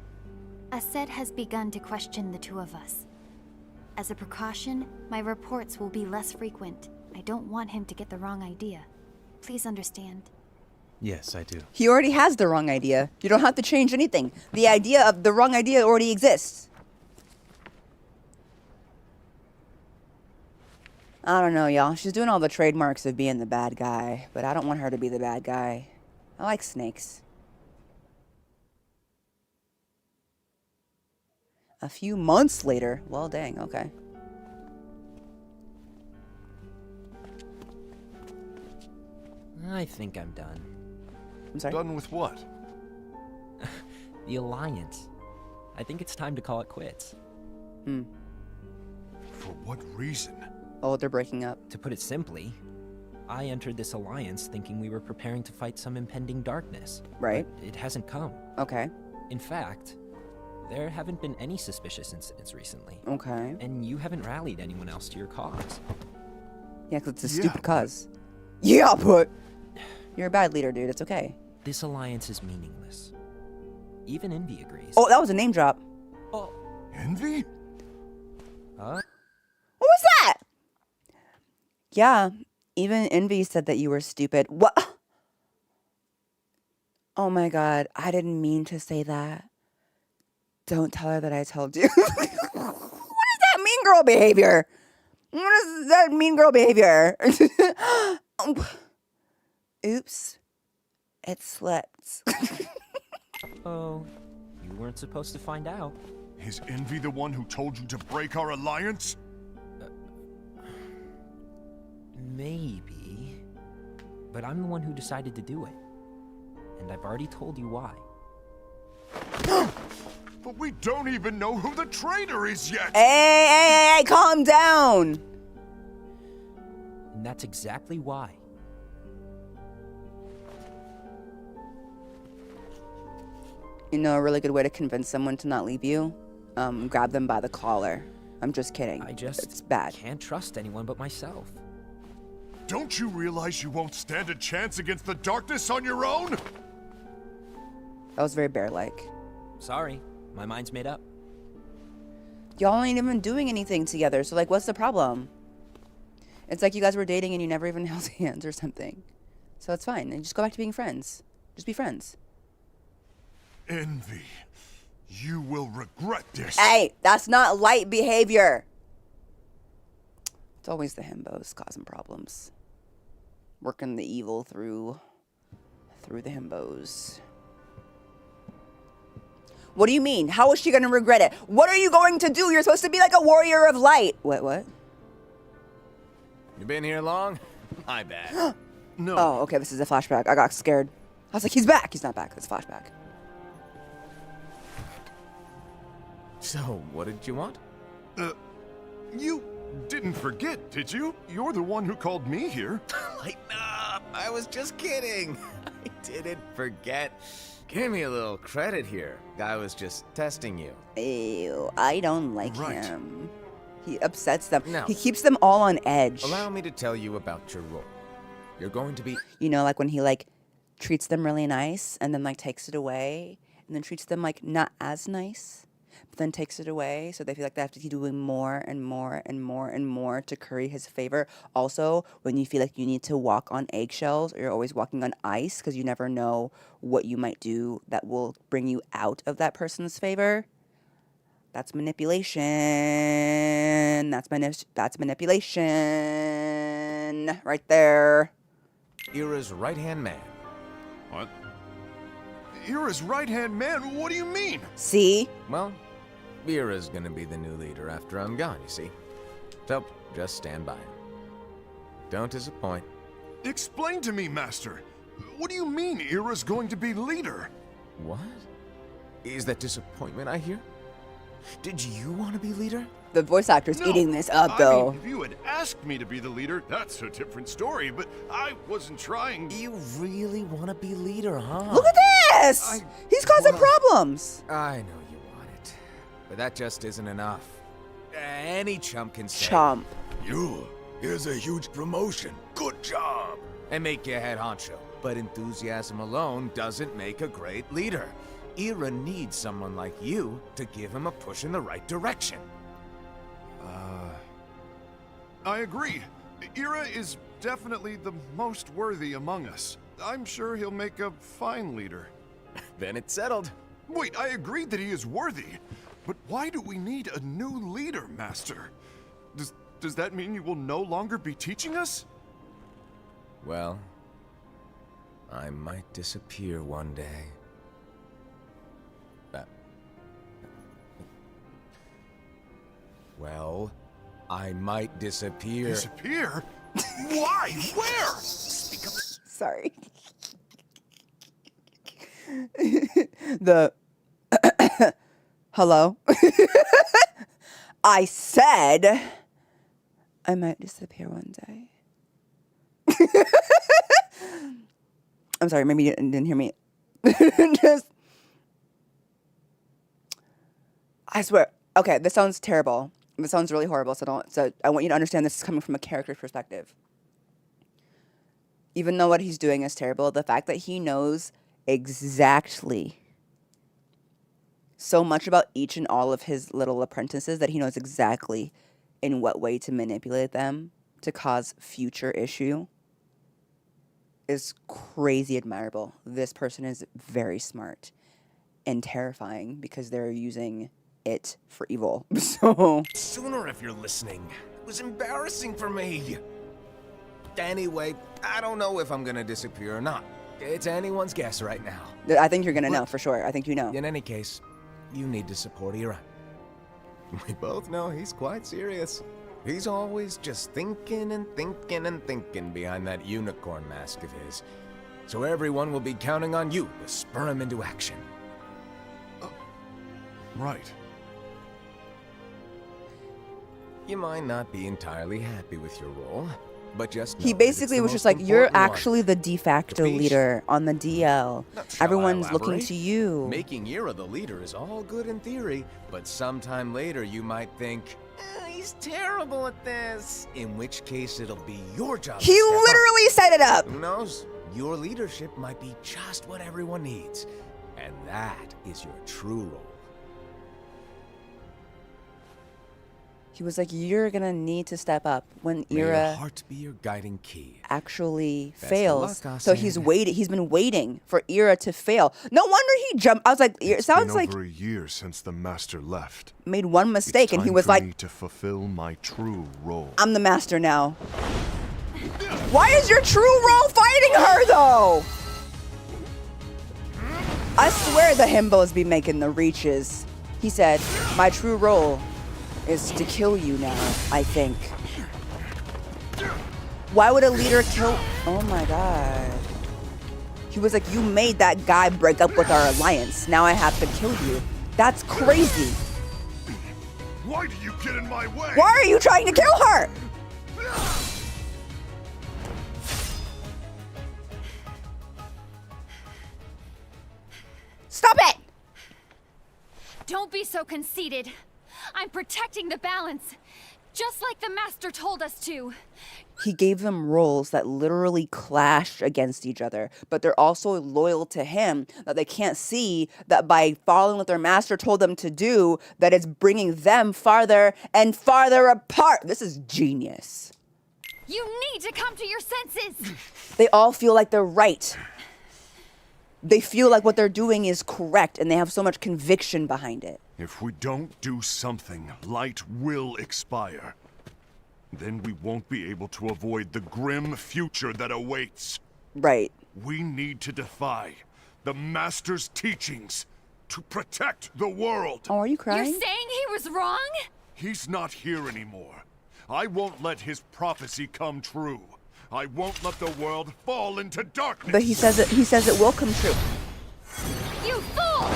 Ased has begun to question the two of us. As a precaution, my reports will be less frequent. I don't want him to get the wrong idea. Please understand. Yes, I do. He already has the wrong idea. You don't have to change anything. The idea of the wrong idea already exists. I don't know, y'all. She's doing all the trademarks of being the bad guy, but I don't want her to be the bad guy. I like snakes. A few months later. Well, dang, okay. I think I'm done. I'm sorry? Done with what? The Alliance. I think it's time to call it quits. For what reason? Oh, they're breaking up. To put it simply, I entered this alliance thinking we were preparing to fight some impending darkness. Right. But it hasn't come. Okay. In fact, there haven't been any suspicious incidents recently. Okay. And you haven't rallied anyone else to your cause. Yeah, because it's a stupid cause. Yeah, but you're a bad leader, dude. It's okay. This alliance is meaningless. Even Envy agrees. Oh, that was a name drop. Oh. Envy? Huh? What was that? Yeah, even Envy said that you were stupid. What? Oh my god, I didn't mean to say that. Don't tell her that I told you. What is that mean girl behavior? What is that mean girl behavior? Oops. It slipped. Oh, you weren't supposed to find out. Is Envy the one who told you to break our alliance? Maybe. But I'm the one who decided to do it. And I've already told you why. But we don't even know who the traitor is yet! Hey, calm down. and that's exactly why. You know, a really good way to convince someone to not leave you? Grab them by the collar. I'm just kidding. It's bad. Can't trust anyone but myself. Don't you realize you won't stand a chance against the darkness on your own? That was very bear-like. Sorry, my mind's made up. Y'all ain't even doing anything together, so like, what's the problem? It's like you guys were dating and you never even held hands or something. So it's fine, and just go back to being friends. Just be friends. Envy. You will regret this. Hey, that's not light behavior. It's always the himbos causing problems. Working the evil through the himbos. What do you mean? How is she going to regret it? What are you going to do? You're supposed to be like a warrior of light. What? You been here long? My bad. No. Oh, okay, this is a flashback. I got scared. I was like, he's back. He's not back. It's a flashback. So, what did you want? You didn't forget, did you? You're the one who called me here. Lighten up! I was just kidding. I didn't forget. Give me a little credit here. I was just testing you. Ew, I don't like Right. him. He upsets them. No. He keeps them all on edge. Allow me to tell you about your role. You're going to be... You know, like when he like treats them really nice and then like takes it away and then treats them like not as nice, but then takes it away. So they feel like they have to keep doing more and more and more and more to curry his favor. Also, when you feel like you need to walk on eggshells or you're always walking on ice because you never know what you might do that will bring you out of that person's favor. That's manipulation. That's manipulation right there. Ira's right-hand man. What? Ira's right-hand man? What do you mean? See? Well, Ira's gonna be the new leader after I'm gone, you see. So, just stand by. Don't disappoint. Explain to me, Master. What do you mean Ira's going to be leader? What? Is that disappointment I hear? Did you want to be leader? The voice actor's No, eating this up, I though. mean, if you had asked me to be the leader, that's a different story, but I wasn't trying. You really want to be leader, huh? Look at this! He's causing problems. I know you want it, but that just isn't enough. Any chump can say, Chomp. Here's a huge promotion. Good job. And make you head honcho. But enthusiasm alone doesn't make a great leader. Ira needs someone like you to give him a push in the right direction. I agree. Ira is definitely the most worthy among us. I'm sure he'll make a fine leader. Then it's settled. Wait, I agreed that he is worthy. But why do we need a new leader, Master? Does that mean you will no longer be teaching us? Well, I might disappear one day. Well, I might disappear. Disappear? Why? Where? Sorry. The hello. I said I might disappear one day. I'm sorry, maybe you didn't hear me. Just, I swear. Okay, this sounds terrible. This sounds really horrible. So I want you to understand this is coming from a character's perspective. Even though what he's doing is terrible, the fact that he knows exactly so much about each and all of his little apprentices that he knows exactly in what way to manipulate them to cause future issue is crazy admirable. This person is very smart and terrifying because they're using it for evil. So Sooner if you're listening. It was embarrassing for me. Anyway, I don't know if I'm gonna disappear or not. It's anyone's guess right now. I think you're gonna know for sure. I think you know. In any case, you need to support Ira. We both know he's quite serious. He's always just thinking and thinking and thinking behind that unicorn mask of his. So everyone will be counting on you to spur him into action. Right. You might not be entirely happy with your role, But just He know that it's basically the was just most like, you're important one. actually the de facto Capiche? leader on the DL. Shall I Everyone's looking elaborate? to you. Making Ira the leader is all good in theory, but sometime later you might think, he's terrible at this. In which case it'll be your job to He step up. literally set it up. Who knows? Your leadership might be just what everyone needs. And that is your true role. He was like, you're gonna need to step up when May your Ira heart be your guiding key. actually Best of fails. luck, So Asen. he's been waiting for Ira to fail. No wonder he jumped. I was like, it It's sounds been like over a year since the master left. made one mistake It's and he time was for like, me to fulfill my true role. I'm the master now. Why is your true role fighting her though? I swear the himbos be making the reaches. He said, my true role is to kill you now, I think. Why would a leader kill? Oh my god. He was like, you made that guy break up with our alliance. Now I have to kill you. That's crazy. Why do you get in my way? Why are you trying to kill her? Stop it! Don't be so conceited. I'm protecting the balance, just like the master told us to. He gave them roles that literally clash against each other, but they're also loyal to him, that they can't see that by following what their master told them to do, that it's bringing them farther and farther apart. This is genius. You need to come to your senses. They all feel like they're right. They feel like what they're doing is correct, and they have so much conviction behind it. If we don't do something, light will expire. Then we won't be able to avoid the grim future that awaits. Right. We need to defy the Master's teachings to protect the world. Oh, are you crying? You're saying he was wrong? He's not here anymore. I won't let his prophecy come true. I won't let the world fall into darkness. But he says it will come true. You fool!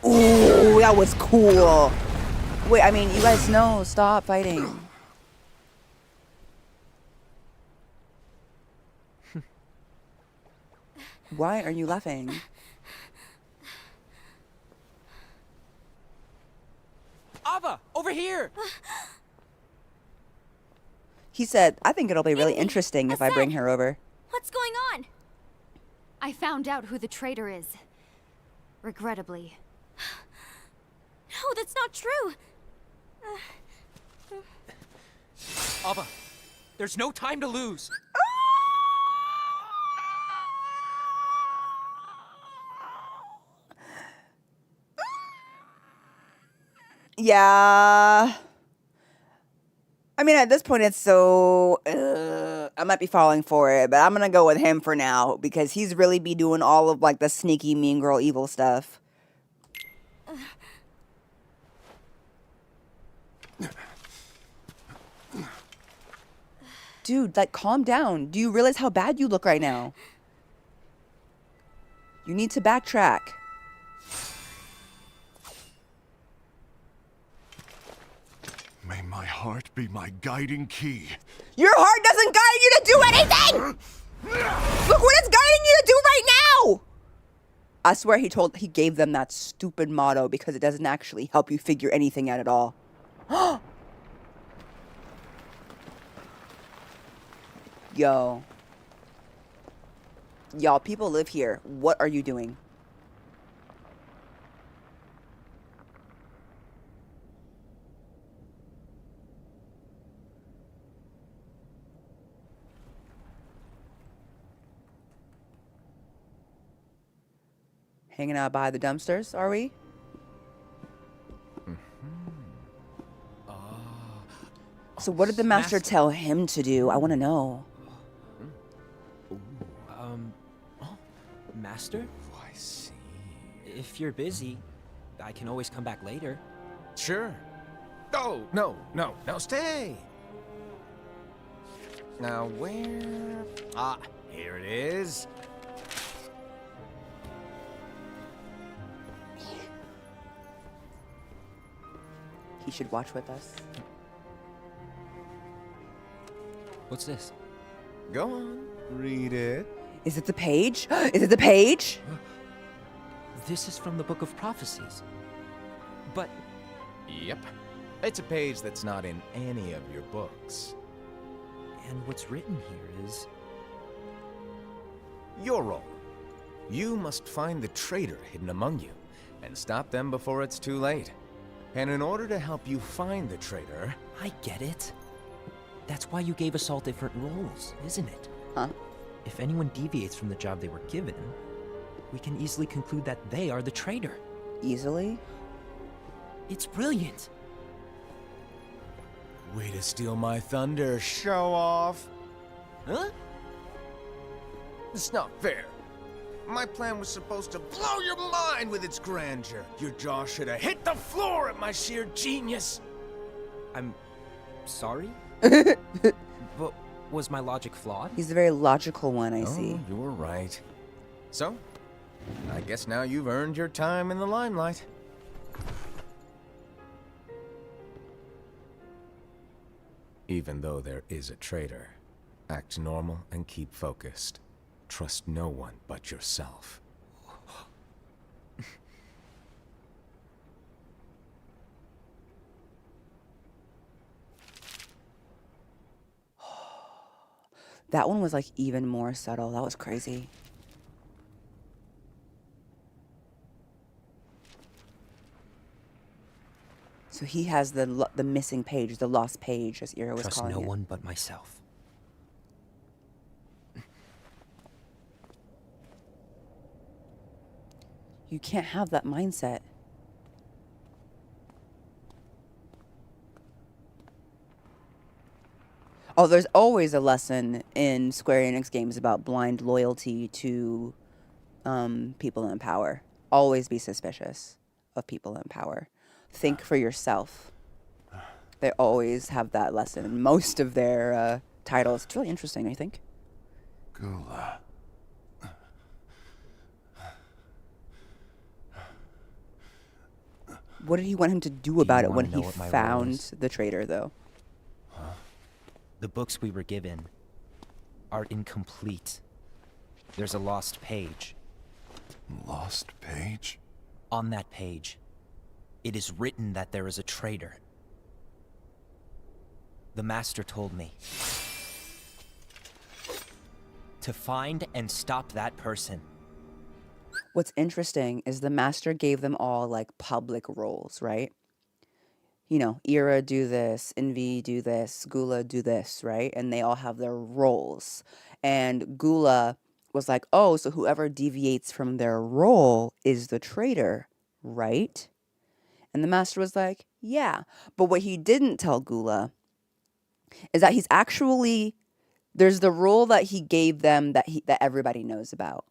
Ooh, that was cool. Wait, I mean, you guys know, stop fighting. Why are you laughing? Ava, over here! He said, I think it'll be really interesting if I bring her over. What's going on? I found out who the traitor is. Regrettably. No, that's not true. Ava, there's no time to lose. Yeah. I mean, at this point, it's so... I might be falling for it, but I'm going to go with him for now because he's really be doing all of, like, the sneaky, mean girl, evil stuff. Dude, like, calm down. Do you realize how bad you look right now? You need to backtrack. May my heart be my guiding key. Your heart doesn't guide you to do anything! Look what it's guiding you to do right now! I swear he gave them that stupid motto because it doesn't actually help you figure anything out at all. Yo. Y'all, people live here. What are you doing? Hanging out by the dumpsters, are we? So what did the master tell him to do? I want to know. Master? I see. If you're busy, I can always come back later. Sure. Oh, no, stay. Now where... Ah, here it is. He should watch with us. What's this? Go on, read it. Is it the page? Is it the page? This is from the Book of Prophecies. But Yep. It's a page that's not in any of your books. and what's written here is Your role. You must find the traitor hidden among you, and stop them before it's too late. And in order to help you find the traitor... I get it. That's why you gave us all different roles, isn't it? Huh? If anyone deviates from the job they were given, we can easily conclude that they are the traitor. Easily? It's brilliant. Way to steal my thunder, show off. Huh? It's not fair. My plan was supposed to blow your mind with its grandeur. Your jaw should have hit the floor at my sheer genius. I'm sorry? But was my logic flawed? He's a very logical one, I see. Oh, you're right. So, I guess now you've earned your time in the limelight. Even though there is a traitor, act normal and keep focused. Trust no one but yourself. That one was like even more subtle. That was crazy. So he has the missing page, the lost page, as Ira was Trust calling no it. one but myself. You can't have that mindset. Oh, there's always a lesson in Square Enix games about blind loyalty to people in power. Always be suspicious of people in power. Think for yourself. They always have that lesson in most of their titles. It's really interesting, I think. Gula. What did he want him to do about it wanna when he know what my role found is? the traitor, though? The books we were given are incomplete. There's a lost page. Lost page? On that page, it is written that there is a traitor. The Master told me to find and stop that person. What's interesting is the Master gave them all like public roles, right? You know, Ira do this, Envy do this, Gula do this, right? And they all have their roles. And Gula was like, oh, so whoever deviates from their role is the traitor, right? And the Master was like, yeah. But what he didn't tell Gula is that he's actually, there's the role that he gave them that everybody knows about.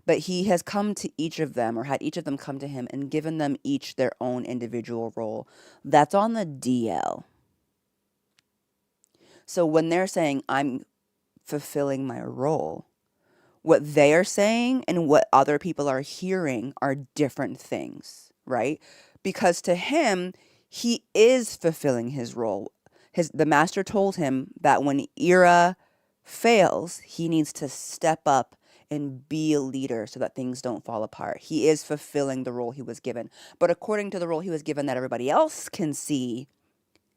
But he has come to each of them, or had each of them come to him and given them each their own individual role. That's on the DL. So when they're saying, I'm fulfilling my role, what they are saying and what other people are hearing are different things, right? Because to him, he is fulfilling his role. The Master told him that when Ira fails, he needs to step up and be a leader so that things don't fall apart. He is fulfilling the role he was given. But according to the role he was given that everybody else can see,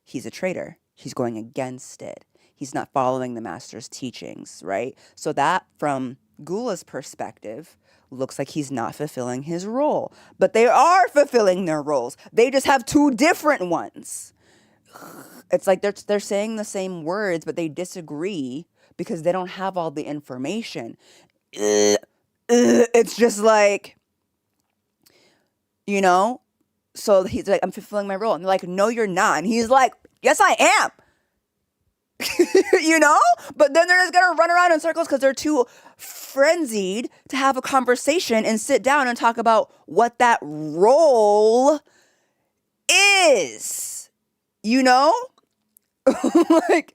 he's a traitor. He's going against it. He's not following the Master's teachings, right? So that, from Gula's perspective, looks like he's not fulfilling his role. But they are fulfilling their roles. They just have two different ones. It's like they're saying the same words, but they disagree because they don't have all the information. It's just like, you know, so he's like, I'm fulfilling my role. And they're like, no, you're not. And he's like, yes, I am. You know? But then they're just going to run around in circles because they're too frenzied to have a conversation and sit down and talk about what that role is. You know? Like,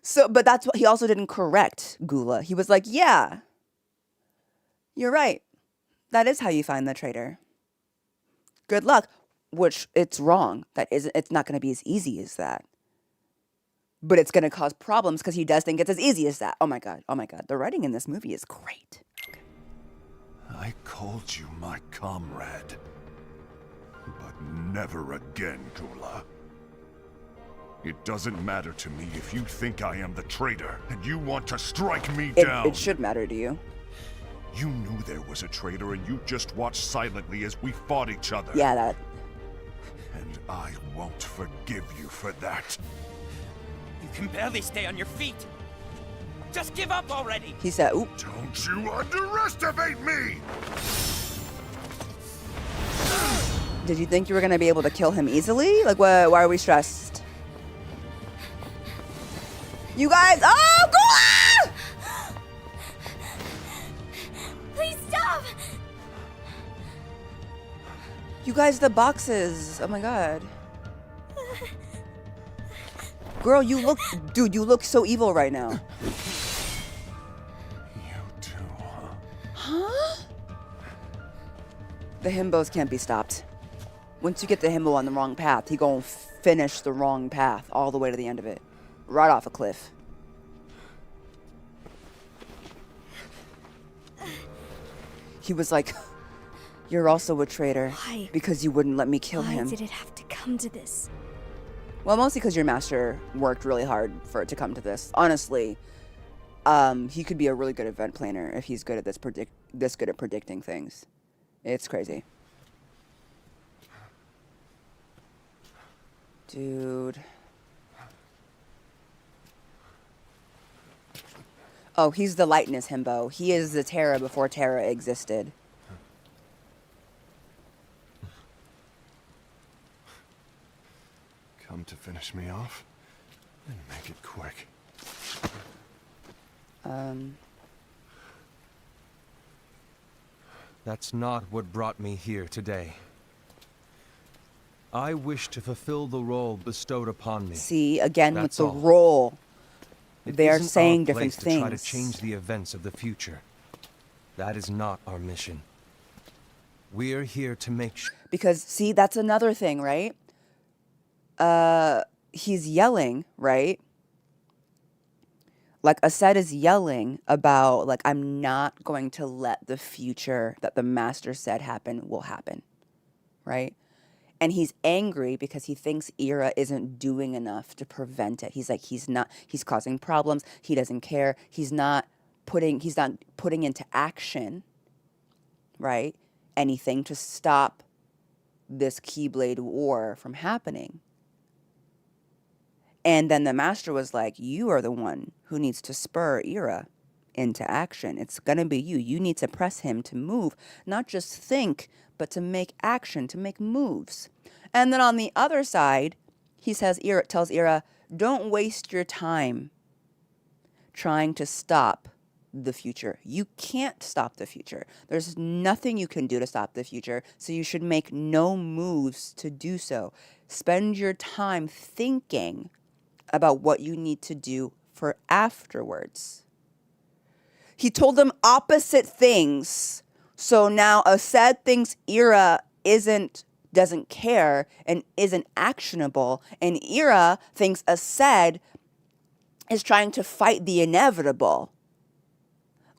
So, but that's what he also didn't correct Gula. He was like, yeah, you're right. That is how you find the traitor. Good luck. Which it's wrong. It's not going to be as easy as that. But it's going to cause problems because he does think it's as easy as that. Oh my God. Oh my God. The writing in this movie is great. I called you my comrade. But never again, Gula. It doesn't matter to me if you think I am the traitor and you want to strike me down. It should matter to you. You knew there was a traitor and you just watched silently as we fought each other. Yeah, that. And I won't forgive you for that. You can barely stay on your feet. Just give up already. He said, oop. Don't you underestimate me! Did you think you were going to be able to kill him easily? Like, why are we stressed? You guys, oh, Gula! Please stop! You guys, the boxes. Oh my God. Girl, you look so evil right now. You too, Huh? The himbos can't be stopped. Once you get the himbo on the wrong path, he gonna finish the wrong path all the way to the end of it. Right off a cliff. He was like, you're also a traitor. Why? Because you wouldn't let me kill him. Why did it have to come to this? Well, mostly because your master worked really hard for it to come to this. Honestly, he could be a really good event planner if he's good at this good at predicting things. It's crazy. Dude. Oh, he's the lightness himbo. He is the Terra before Terra existed. Come to finish me off? Then make it quick. That's not what brought me here today. I wish to fulfill the role bestowed upon me. See, again That's with the all. role. It They're isn't saying our different place things. to try to change the events of the future. That is not our mission. We're here to make sure. Because, see, that's another thing, right? He's yelling, right? Like, Ased is yelling about, like, I'm not going to let the future that the master said will happen, right? And he's angry because he thinks Ira isn't doing enough to prevent it. He's like, he's causing problems. He doesn't care. He's not putting into action, right? Anything to stop this Keyblade War from happening. And then the master was like, you are the one who needs to spur Ira into action. It's going to be you. You need to press him to move, not just think, but to make action, to make moves. And then on the other side, he tells Ira, don't waste your time trying to stop the future. You can't stop the future. There's nothing you can do to stop the future, so you should make no moves to do so. Spend your time thinking about what you need to do for afterwards. He told them opposite things. So now Ased thinks Ira doesn't care and isn't actionable, and Ira thinks Ased is trying to fight the inevitable.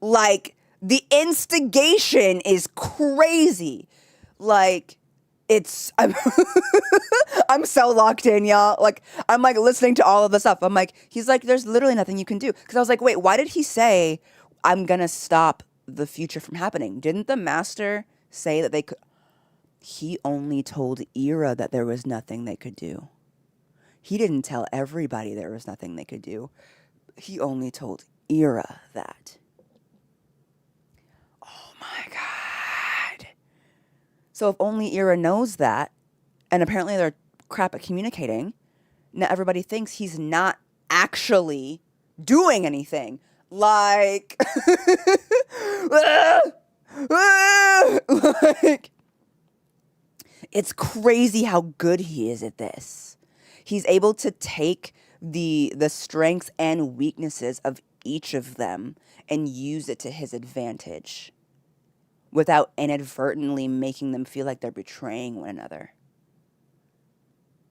Like, the instigation is crazy. Like, I'm so locked in, y'all. Like, I'm like listening to all of the stuff. I'm like, he's like, there's literally nothing you can do. Because I was like, wait, why did he say, I'm gonna stop the future from happening? Didn't the master say that they could? He only told Ira that there was nothing they could do. He didn't tell everybody there was nothing they could do. He only told Ira that. Oh my God. So if only Ira knows that, and apparently they're crap at communicating, now everybody thinks he's not actually doing anything. Like, like, it's crazy how good he is at this. He's able to take the strengths and weaknesses of each of them and use it to his advantage without inadvertently making them feel like they're betraying one another.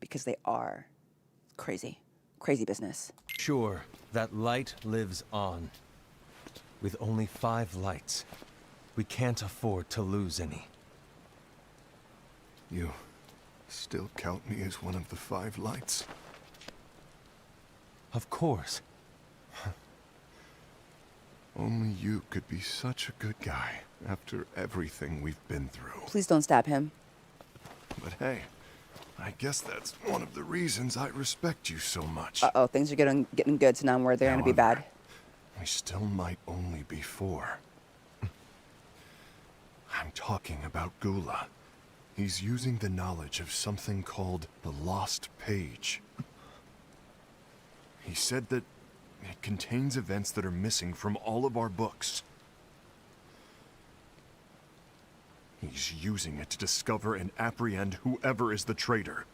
Because they are. Crazy. Crazy business. Sure, that light lives on. With only 5 lights, we can't afford to lose any. You still count me as one of the 5 lights? Of course. Only you could be such a good guy after everything we've been through. Please don't stab him. But hey, I guess that's one of the reasons I respect you so much. Uh-oh, things are getting good, so now I'm worried they're going to be bad. We still might only be 4. I'm talking about Gula. He's using the knowledge of something called the Lost Page. He said that it contains events that are missing from all of our books. He's using it to discover and apprehend whoever is the traitor.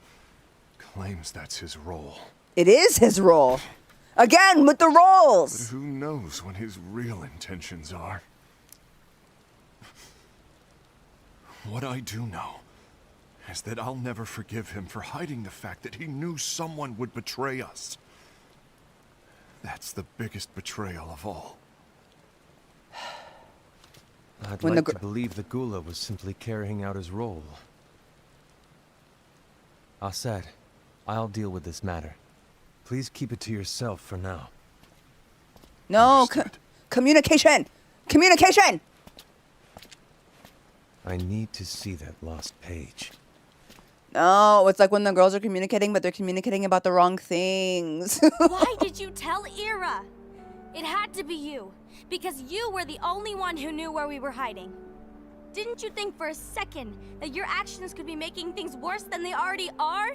Claims that's his role. It is his role. Again, with the But roles. who knows what his real intentions are? What I do know is that I'll never forgive him for hiding the fact that he knew someone would betray us. That's the biggest betrayal of all. I'd When like the to believe that Gula was simply carrying out his role. Assad, I'll deal with this matter. Please keep it to yourself for now. No, Understood. communication. Communication. I need to see that lost page. No, it's like when the girls are communicating, but they're communicating about the wrong things. Why did you tell Ira? It had to be you, because you were the only one who knew where we were hiding. Didn't you think for a second that your actions could be making things worse than they already are?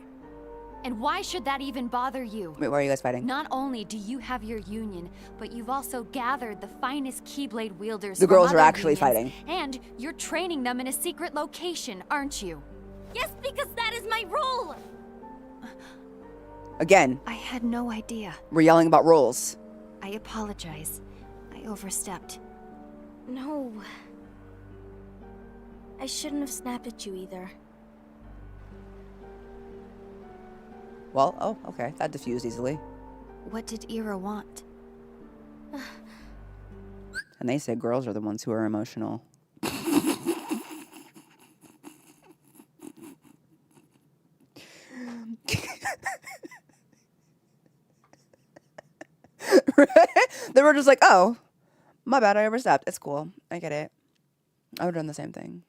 And why should that even bother you? Wait, why are you guys fighting? Not only do you have your union, but you've also gathered the finest Keyblade wielders The from girls are other actually unions, fighting. And you're training them in a secret location, aren't you? Yes, because that is my role! Again, I had no idea. we're yelling about roles. I apologize. I overstepped. No. I shouldn't have snapped at you either. Well, oh, okay. That diffused easily. What did Ira want? And they say girls are the ones who are emotional. They were just like, oh, my bad, I overstepped. It's cool. I get it. I would have done the same thing.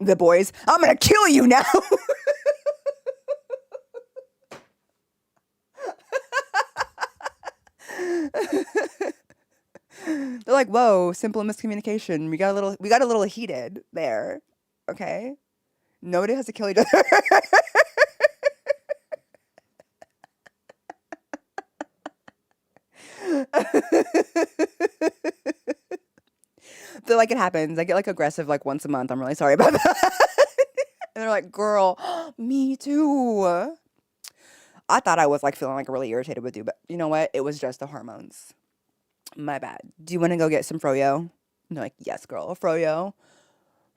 The boys, I'm gonna kill you now. They're like, whoa, simple miscommunication. We got a little heated there. Okay? Nobody has to kill each other. They're like, it happens. I get like aggressive like once a month. I'm really sorry about that. And they're like, girl, me too. I thought I was like feeling like really irritated with you, but you know what? It was just the hormones. My bad. Do you want to go get some froyo? And they're like, yes, girl, froyo.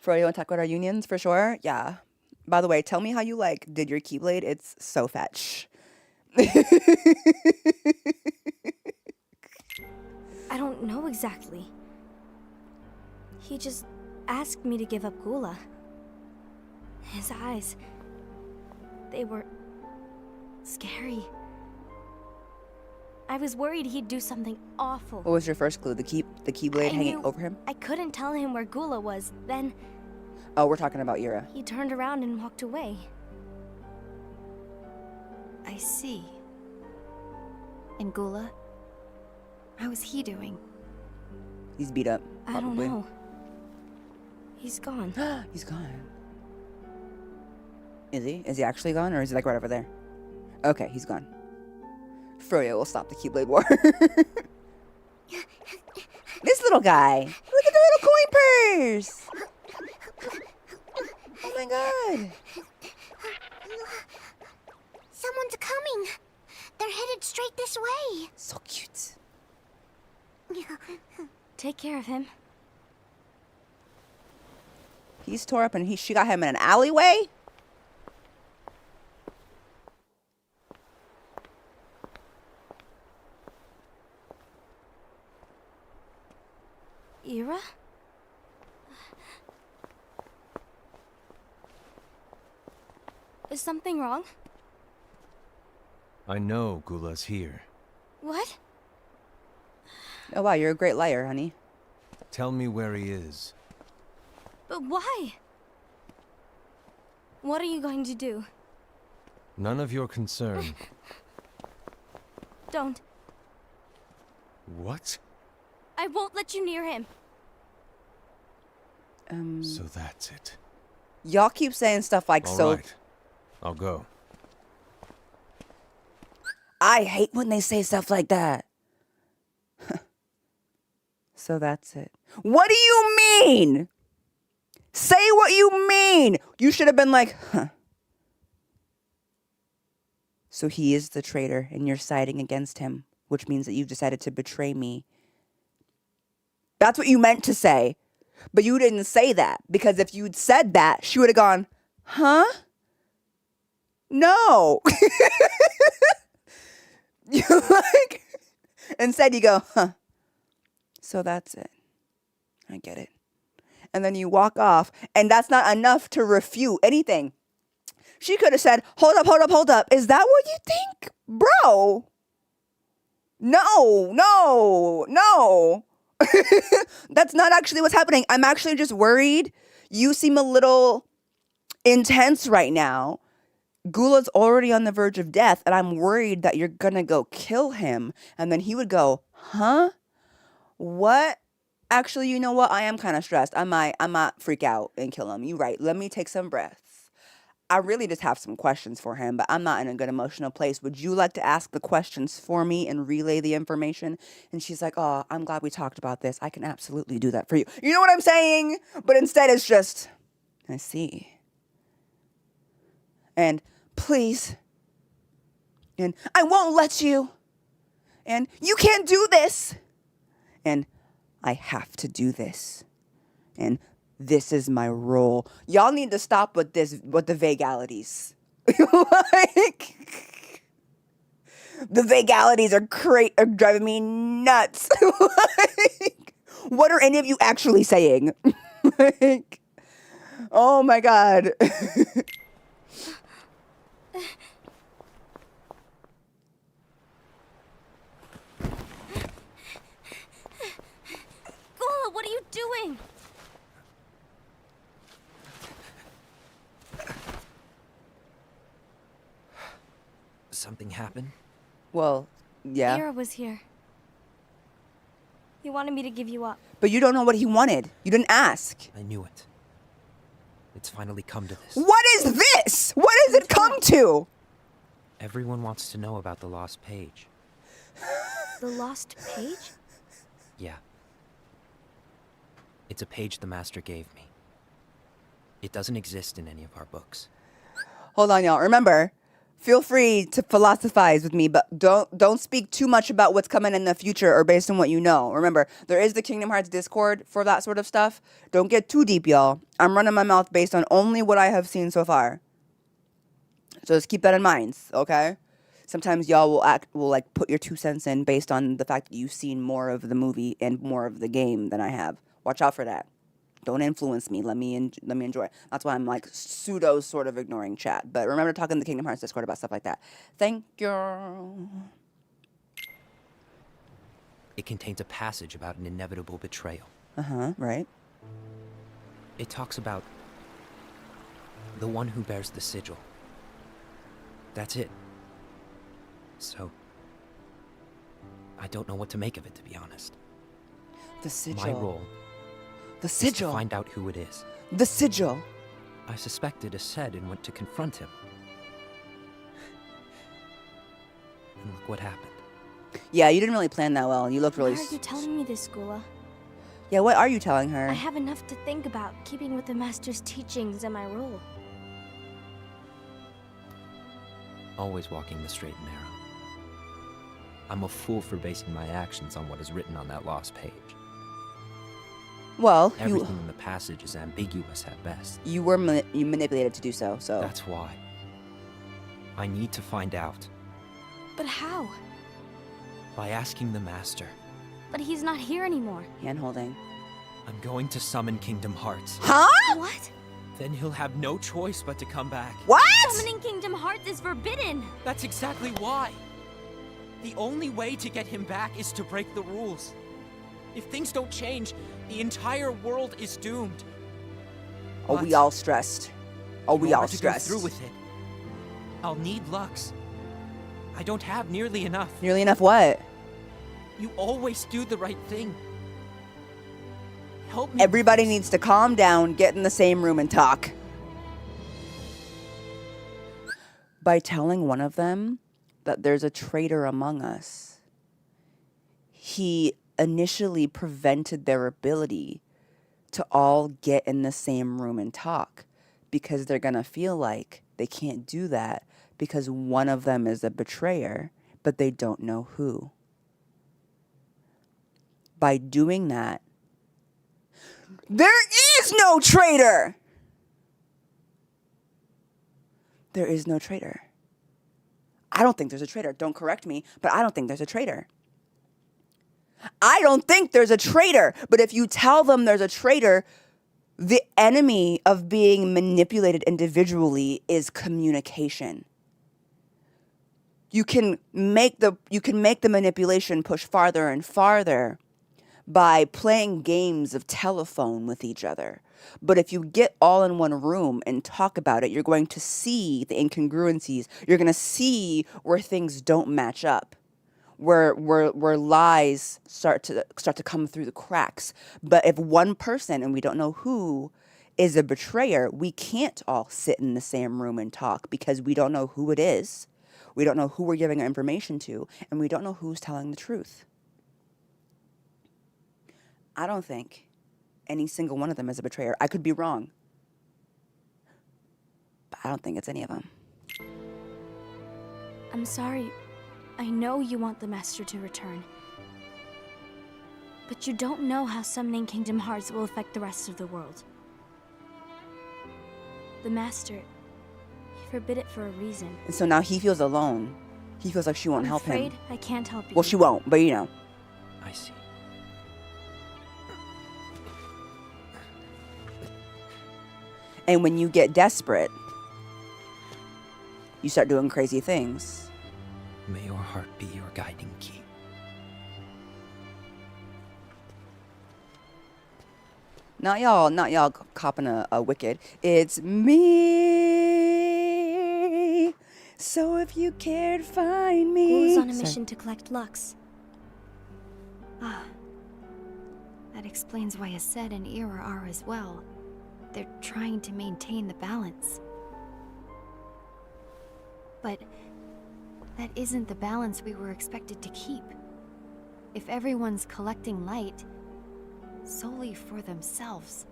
Froyo and talk about our unions for sure. Yeah. By the way, tell me how you like did your Keyblade. It's so fetch. I don't know exactly. He just asked me to give up Gula. His eyes, they were scary. I was worried he'd do something awful. What was your first clue? The Keyblade hanging knew over him? I couldn't tell him where Gula was. Then Oh, we're talking about Ira. he turned around and walked away. I see. And Gula? How is he doing? He's beat up. I don't Probably. know. He's gone. He's gone. Is he? Is he actually gone, or is he like right over there? Okay, he's gone. Froyo will stop the Keyblade War. This little guy. Look at the little coin purse. Oh my god. Someone headed straight this way. So cute. Take care of him. He's tore up and she got him in an alleyway? Ira? Is something wrong? I know Gula's here. What? Oh wow, you're a great liar, honey. Tell me where he is. But why? What are you going to do? None of your concern. Don't. What? I won't let you near him. So that's it. Y'all keep saying stuff like All so. right. I'll go. I hate when they say stuff like that. So that's it. What do you mean? Say what you mean. You should have been like, huh. So he is the traitor and you're siding against him, which means that you've decided to betray me. That's what you meant to say. But you didn't say that, because if you'd said that, she would have gone, huh? No. You like, instead you go, huh. So that's it. I get it. And then you walk off, and that's not enough to refute anything. She could have said, hold up, hold up, hold up. Is that what you think? Bro. No, no, no. That's not actually what's happening. I'm actually just worried. You seem a little intense right now. Gula's already on the verge of death, and I'm worried that you're gonna go kill him. And then he would go, huh? What? Actually, you know what? I am kind of stressed. I might freak out and kill him. You're right. Let me take some breaths. I really just have some questions for him, but I'm not in a good emotional place. Would you like to ask the questions for me and relay the information? And she's like, oh, I'm glad we talked about this. I can absolutely do that for you. You know what I'm saying? But instead it's just, I see. And please. And I won't let you. And you can't do this. And I have to do this. And this is my role. Y'all need to stop with this, with the vagalities. Like, the vagalities are driving me nuts. Like, what are any of you actually saying? Like, oh my God. Gula, what are you doing? Something happened? Well, yeah. Ira was here. He wanted me to give you up. But you don't know what he wanted. You didn't ask. I knew it. It's finally come to this. What is this? What has it come to? Everyone wants to know about the lost page. The lost page? Yeah. It's a page the Master gave me. It doesn't exist in any of our books. Hold on, y'all. Remember, feel free to philosophize with me, but don't speak too much about what's coming in the future or based on what you know. Remember, there is the Kingdom Hearts Discord for that sort of stuff. Don't get too deep, y'all. I'm running my mouth based on only what I have seen so far. So just keep that in mind, okay? Sometimes y'all will like put your 2 cents in based on the fact that you've seen more of the movie and more of the game than I have. Watch out for that. Don't influence me. Let me enjoy. That's why I'm like pseudo sort of ignoring chat. But remember to talk in the Kingdom Hearts Discord about stuff like that. Thank you. It contains a passage about an inevitable betrayal. Right. It talks about the one who bears the sigil. That's it. So, I don't know what to make of it, to be honest. The sigil. My role The is to sigil. find out who it is. The sigil. I suspected Ased and went to confront him. And look what happened. Yeah, you didn't really plan that well. You looked really... Why are you telling me this, Gula? Yeah, what are you telling her? I have enough to think about, keeping with the Master's teachings and my role. Always walking the straight and narrow. I'm a fool for basing my actions on what is written on that lost page. Well, Everything in the passage is ambiguous at best. you were you manipulated to do so, so... That's why. I need to find out. But how? By asking the Master. But he's not here anymore. Hand-holding. I'm going to summon Kingdom Hearts. Huh? What? Then he'll have no choice but to come back. What? Summoning Kingdom Hearts is forbidden! That's exactly why. The only way to get him back is to break the rules. If things don't change, the entire world is doomed. Oh, we all stressed. Oh, we all stressed. To go through with it, I'll need Lux. I don't have nearly enough. Nearly enough what? You always do the right thing. Help me. Everybody needs to calm down, get in the same room, and talk. By telling one of them that there's a traitor among us, he initially prevented their ability to all get in the same room and talk, because they're going to feel like they can't do that because one of them is a betrayer, but they don't know who. By doing that, there is no traitor! There is no traitor. I don't think there's a traitor. Don't correct me, but I don't think there's a traitor. I don't think there's a traitor. But if you tell them there's a traitor, the enemy of being manipulated individually is communication. You can make the manipulation push farther and farther by playing games of telephone with each other. But if you get all in one room and talk about it, you're going to see the incongruencies. You're going to see where things don't match up, where lies start to come through the cracks. But if one person, and we don't know who, is a betrayer, we can't all sit in the same room and talk because we don't know who it is. We don't know who we're giving our information to, and we don't know who's telling the truth. I don't think any single one of them is a betrayer. I could be wrong, but I don't think it's any of them. I'm sorry. I know you want the Master to return. But you don't know how summoning Kingdom Hearts will affect the rest of the world. The Master, he forbid it for a reason. And so now he feels alone. He feels like she won't help him. I'm afraid I can't help you. Well, she won't, but you know. I see. And when you get desperate, you start doing crazy things. May your heart be your guiding key. Not y'all copping a wicked. It's me. So if you cared, find me. Who's on a mission to collect Lux? Ah. That explains why Aced and Ira are as well. They're trying to maintain the balance. But that isn't the balance we were expected to keep. If everyone's collecting light solely for themselves,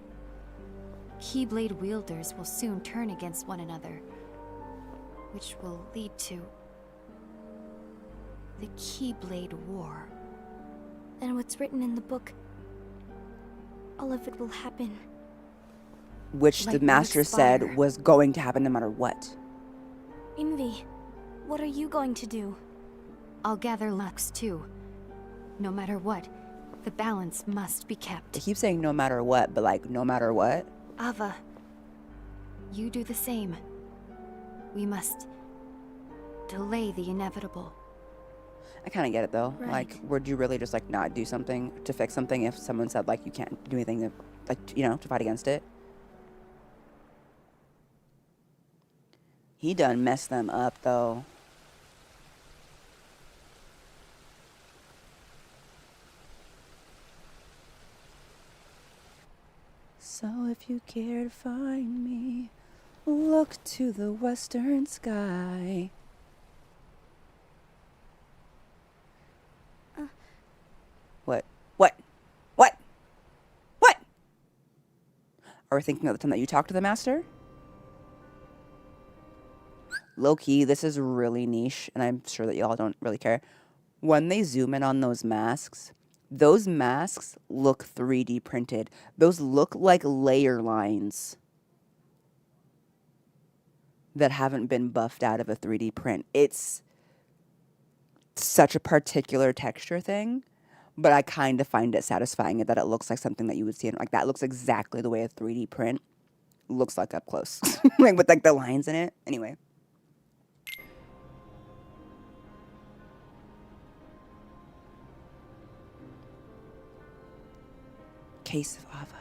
Keyblade wielders will soon turn against one another, which will lead to the Keyblade War. Then what's written in the book, all of it will happen. Which the Master said was going to happen no matter what. Envy, what are you going to do? I'll gather Lux too. No matter what, the balance must be kept. They keep saying no matter what, but like no matter what. Ava, you do the same. We must delay the inevitable. I kind of get it though. Right. Like, would you really just like not do something to fix something if someone said like you can't do anything to, like, you know, to fight against it? He done messed them up though. So if you care to find me, look to the western sky. What? Are we thinking of the time that you talked to the Master? Low-key, this is really niche, and I'm sure that y'all don't really care. when they zoom in on those masks look 3D printed. Those look like layer lines that haven't been buffed out of a 3D print. It's such a particular texture thing, but I kind of find it satisfying that it looks like something that you would see in, like, that looks exactly the way a 3D print looks like up close. Like with like the lines in it. Anyway. Case of Ava.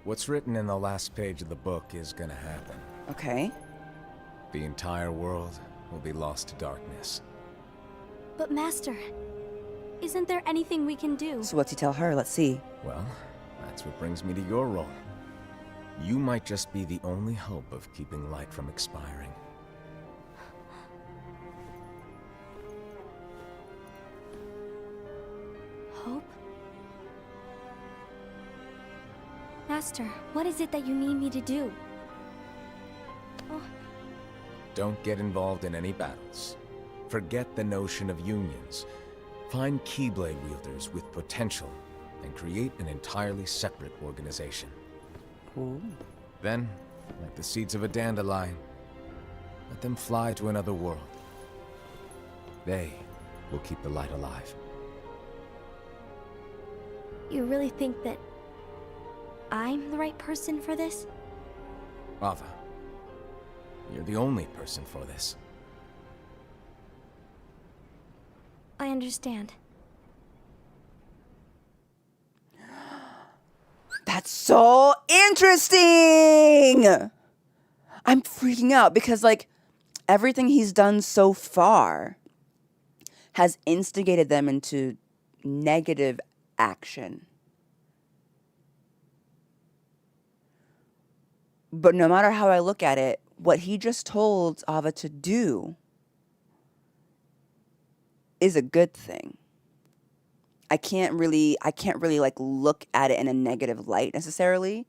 What's written in the last page of the book is gonna happen. Okay. The entire world will be lost to darkness. But Master, isn't there anything we can do? So what's he tell her? Let's see. Well, that's what brings me to your role. You might just be the only hope of keeping light from expiring. Hope? Master, what is it that you need me to do? Oh, Don't get involved in any battles. Forget the notion of unions. Find Keyblade wielders with potential and create an entirely separate organization. Ooh. Then, like the seeds of a dandelion, let them fly to another world. They will keep the light alive. you really think that I'm the right person for this? Ava, you're the only person for this. I understand. That's so interesting! I'm freaking out because, like, everything he's done so far has instigated them into negative action. But no matter how I look at it, what he just told Ava to do is a good thing. I can't really like look at it in a negative light necessarily.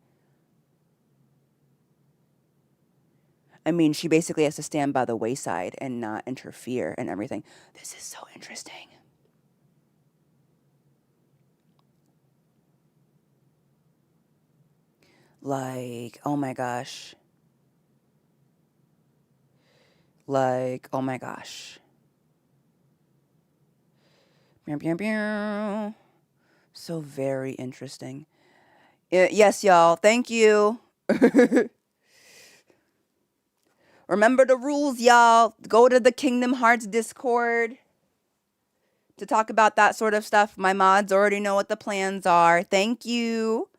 I mean, she basically has to stand by the wayside and not interfere and everything. This is so interesting. Like, oh my gosh. Like, oh my gosh. So very interesting. Yes, y'all. Thank you. Remember the rules, y'all. Go to the Kingdom Hearts Discord to talk about that sort of stuff. My mods already know what the plans are. Thank you.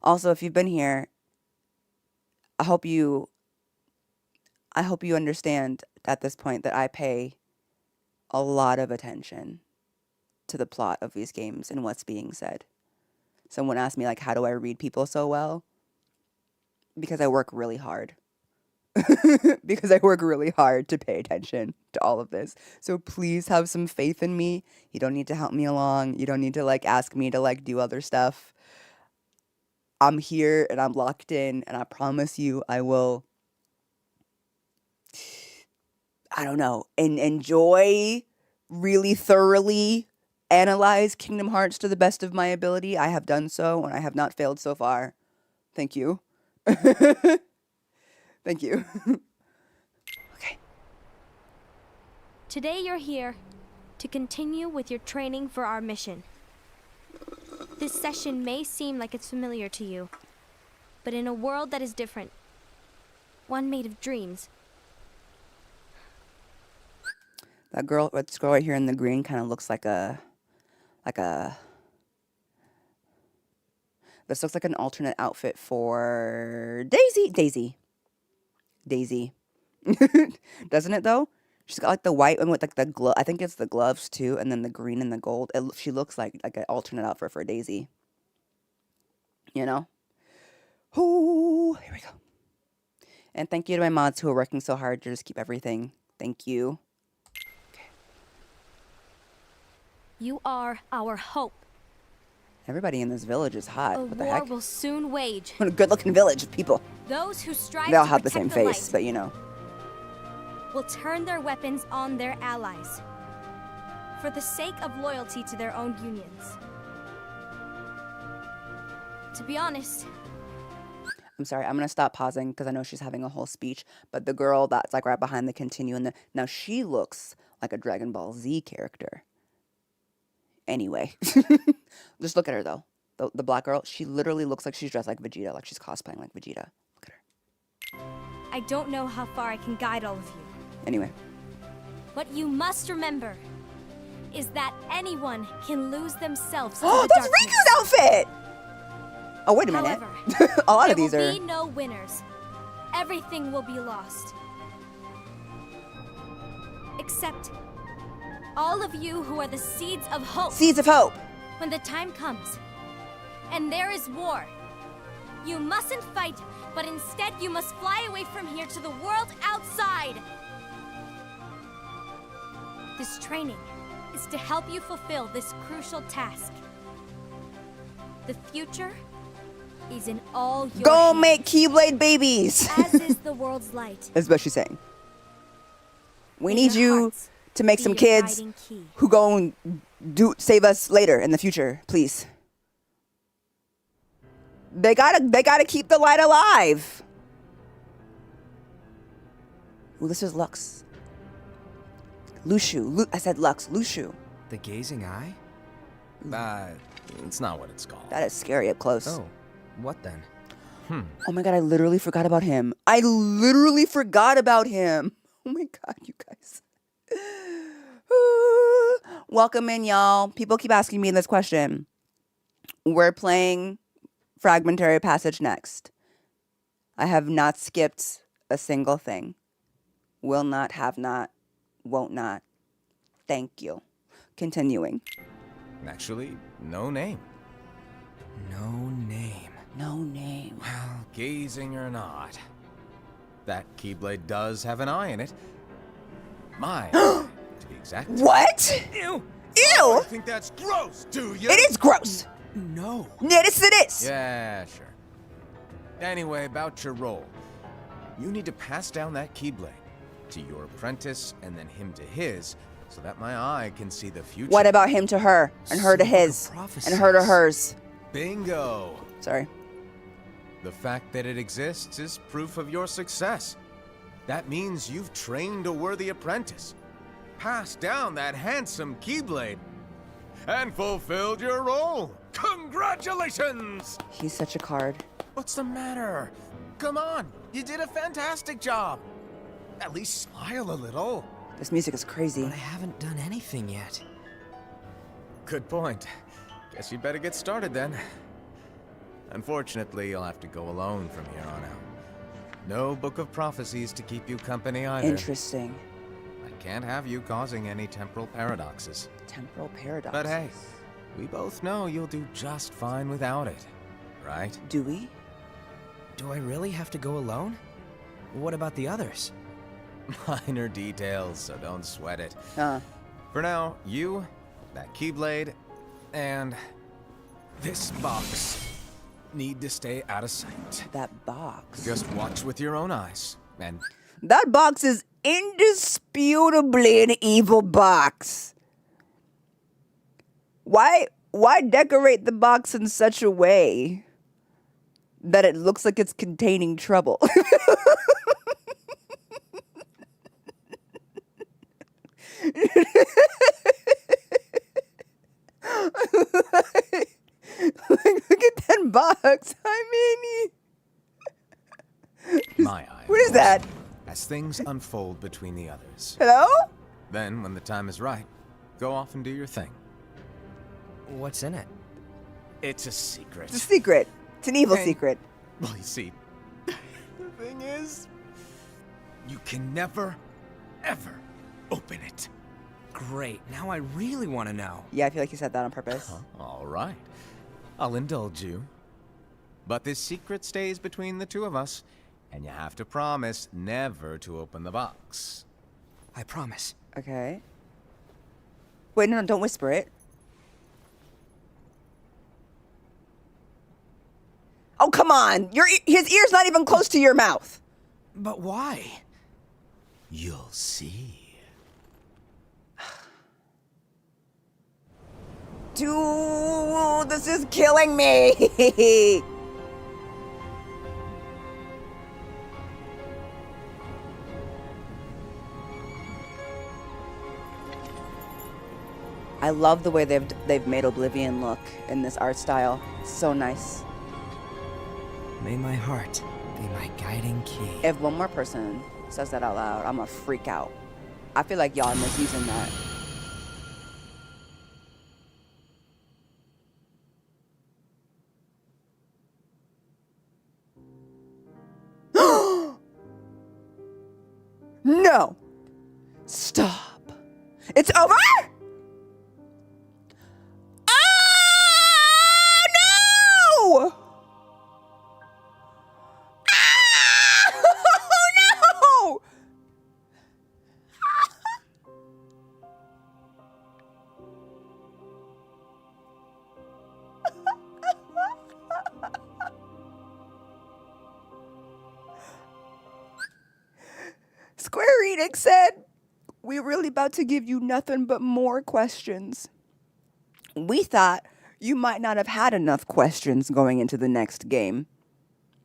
Also, if you've been here, I hope you understand at this point that I pay a lot of attention to the plot of these games and what's being said. Someone asked me, like, how do I read people so well? Because I work really hard. Because I work really hard to pay attention to all of this. So please have some faith in me. You don't need to help me along. You don't need to, like, ask me to, like, do other stuff. I'm here and I'm locked in, and I promise you I will, I don't know, and enjoy, really thoroughly analyze Kingdom Hearts to the best of my ability. I have done so, and I have not failed so far. Thank you. Thank you. Okay. Today you're here to continue with your training for our mission. This session may seem like it's familiar to you, but in a world that is different, one made of dreams. That girl right here in the green kind of looks like a, this looks like an alternate outfit for Daisy. Doesn't it though? She's got like the white one with like the glove. I think it's the gloves too, and then the green and the gold. She looks like an alternate outfit for Daisy. You know? Oh, here we go. And thank you to my mods who are working so hard to just keep everything. Thank you. You are our hope. Everybody in this village is hot. A What the war heck? will soon wage. What a good-looking village of people. Those who strive They all to have the same protect face, light but you know. will will turn their weapons on their allies for the sake of loyalty to their own unions. To be honest, I'm sorry, I'm gonna stop pausing because I know she's having a whole speech, but the girl that's like right behind the continue and now she looks like a Dragon Ball Z character. Anyway, just look at her though. The black girl, she literally looks like she's dressed like Vegeta, like she's cosplaying like Vegeta. Look at her. I don't know how far I can guide all of you. Anyway. What you must remember is that anyone can lose themselves to Oh, the that's darkness. Riku's outfit! Oh, wait a minute. However, a lot of there these will are... be no winners. Everything will be lost. Except all of you who are the seeds of hope. Seeds of hope. When the time comes, and there is war, you mustn't fight, but instead you must fly away from here to the world outside. This training is to help you fulfill this crucial task. The future is in all your Go hands, make Keyblade babies! as is the world's light. That's what she's saying. We May need your you hearts to make be some your kids guiding key. who go and save us later in the future, please. They gotta keep the light alive. Ooh, this is Lux. Lushu. I said Lux. Lushu. The gazing eye? It's not what it's called. That is scary up close. Oh, what then? Oh my god, I literally forgot about him. I literally forgot about him. Oh my god, you guys. Welcome in, y'all. People keep asking me this question. We're playing Fragmentary Passage next. I have not skipped a single thing. Will not, have not, won't not. Thank you. Continuing. Actually, no name. No name. No name. Well, gazing or not, that Keyblade does have an eye in it. My eye, to be exact. What? Ew! Ew! I think that's gross, do you? It is gross. No. Yes, it is. Yeah, sure. Anyway, about your role. You need to pass down that Keyblade to your apprentice and then him to his, so that my eye can see the future. What about him to her and her to his and her to hers? Bingo! Sorry. The fact that it exists is proof of your success. That means you've trained a worthy apprentice, passed down that handsome Keyblade, and fulfilled your role. Congratulations! He's such a card. What's the matter? Come on, you did a fantastic job. At least smile a little. This music is crazy. But I haven't done anything yet. Good point. Guess you better get started then. Unfortunately, you'll have to go alone from here on out. No book of prophecies to keep you company either. Interesting. I can't have you causing any temporal paradoxes. Temporal paradox. But hey, we both know you'll do just fine without it, right? Do we? Do I really have to go alone? What about the others? Minor details, so don't sweat it. Huh. For now, you, that Keyblade, and this box need to stay out of sight. That box. Just watch with your own eyes, and That box is indisputably an evil box. Why decorate the box in such a way that it looks like it's containing trouble? Look at that box. I mean, my eye. what is that? As things unfold between the others. Hello? Then, when the time is right, go off and do your thing. What's in it? It's a secret. It's a secret. It's an evil Hey. secret. Well, you see, the thing is, you can never, ever open it. Great. Now I really want to know. Yeah, I feel like you said that on purpose. All right. I'll indulge you. But this secret stays between the two of us, and you have to promise never to open the box. I promise. Okay. Wait, no, don't whisper it. Oh, come on. His ear's not even close to your mouth. But why? You'll see. Dude, this is killing me. I love the way they've made Oblivion look in this art style. It's so nice. May my heart be my guiding key. If one more person says that out loud, I'm gonna freak out. I feel like y'all are misusing that. No! Stop. It's over? Oh, no! Oh, no! Square Enix said, "We're really about to give you nothing but more questions. We thought you might not have had enough questions going into the next game.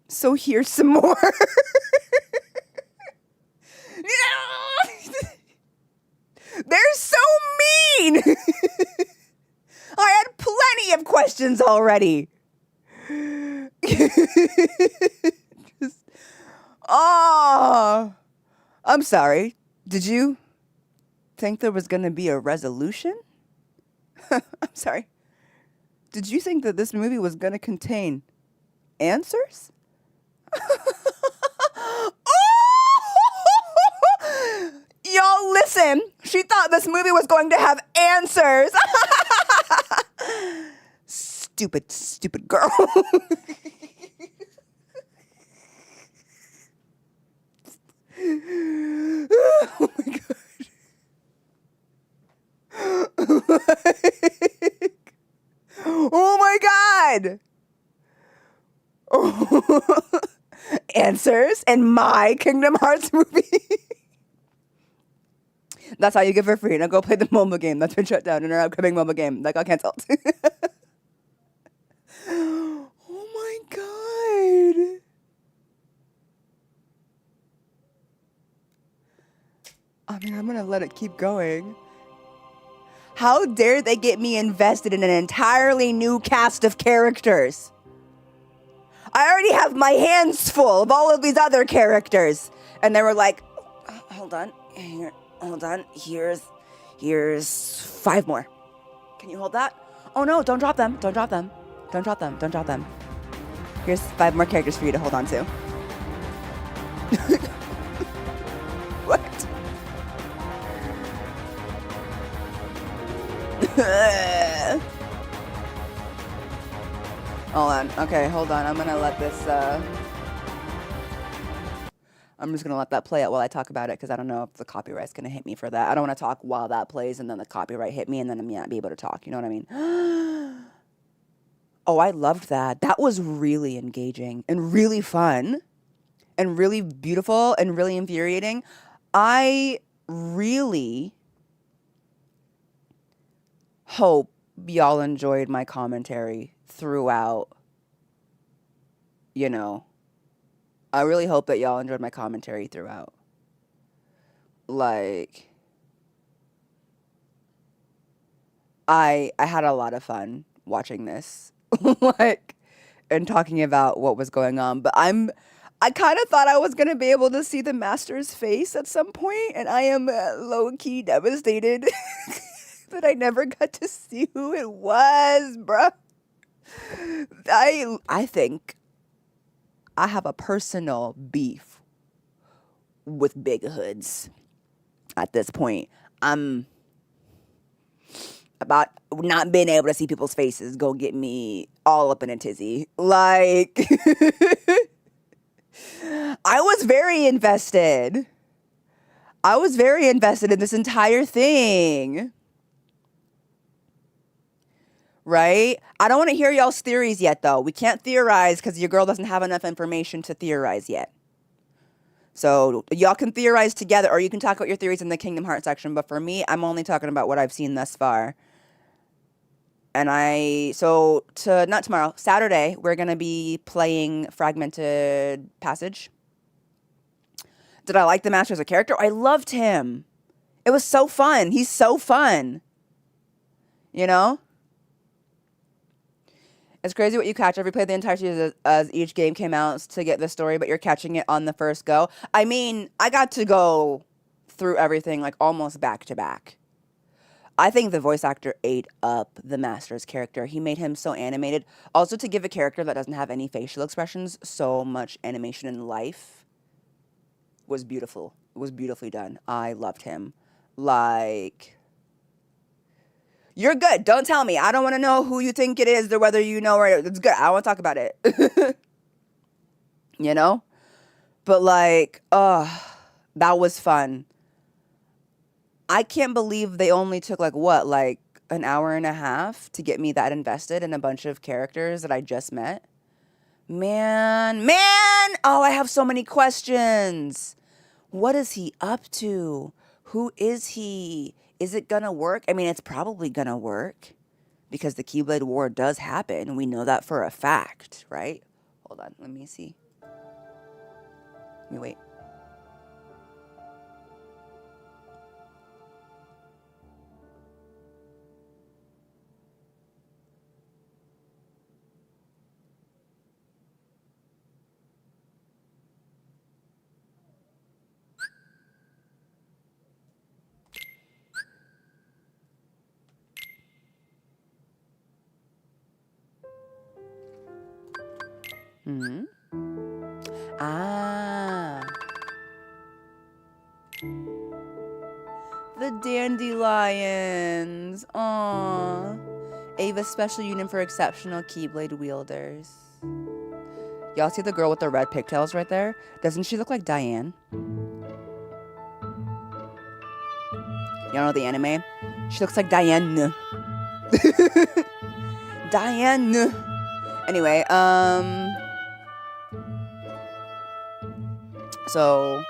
So here's some more." They're so mean. I had plenty of questions already. Oh, I'm sorry. Did you think there was going to be a resolution? I'm sorry. Did you think that this movie was going to contain answers? Y'all listen. She thought this movie was going to have answers. Stupid, stupid girl. Oh my god. Oh my god. Oh. Answers in my Kingdom Hearts movie. That's how you get for free. Now go play the MOBA game that's been shut down in our upcoming MOBA game that got canceled. Oh my god. I mean, I'm gonna let it keep going. How dare they get me invested in an entirely new cast of characters? I already have my hands full of all of these other characters. And they were like, hold on, here, hold on, here's 5 more. Can you hold that? Oh no, don't drop them, don't drop them. Don't drop them, don't drop them. Here's 5 more characters for you to hold on to. What? Hold on. Okay, hold on. I'm gonna let this, I'm just gonna let that play out while I talk about it, because I don't know if the copyright's gonna hit me for that. I don't want to talk while that plays and then the copyright hit me and then I'm not be able to talk. You know what I mean? Oh, I loved that. That was really engaging and really fun and really beautiful and really infuriating. I really hope y'all enjoyed my commentary throughout. You know, I really hope that y'all enjoyed my commentary throughout. Like, I had a lot of fun watching this. Like, and talking about what was going on, but I kind of thought I was going to be able to see the master's face at some point, and I am low-key devastated that I never got to see who it was, bruh. I think I have a personal beef with big hoods at this point. I'm about not being able to see people's faces go get me all up in a tizzy. Like, I was very invested. I was very invested in this entire thing. Right? I don't want to hear y'all's theories yet, though. We can't theorize because your girl doesn't have enough information to theorize yet. So y'all can theorize together, or you can talk about your theories in the Kingdom Hearts section. But for me, I'm only talking about what I've seen thus far. And not tomorrow, Saturday, we're going to be playing Fragmented Passage. Did I like the Master as a character? I loved him. It was so fun. He's so fun. You know? It's crazy what you catch every play the entire series as each game came out to get the story, but you're catching it on the first go. I mean, I got to go through everything like almost back to back. I think the voice actor ate up the Master's character. He made him so animated. Also, to give a character that doesn't have any facial expressions so much animation in life was beautiful. It was beautifully done. I loved him. Like, you're good. Don't tell me. I don't want to know who you think it is or whether you know or it's good. I don't want to talk about it. You know? But like, that was fun. I can't believe they only took like an hour and a half to get me that invested in a bunch of characters that I just met. Man. Oh, I have so many questions. What is he up to? Who is he? Is it gonna work? I mean, it's probably gonna work because the Keyblade War does happen. We know that for a fact, right? Hold on, let me see. Let me wait. Hmm. Ah. The dandelions. Aww. Ava's special unit for exceptional Keyblade wielders. Y'all see the girl with the red pigtails right there? Doesn't she look like Diane? Y'all know the anime? She looks like Diane. Diane. Anyway, so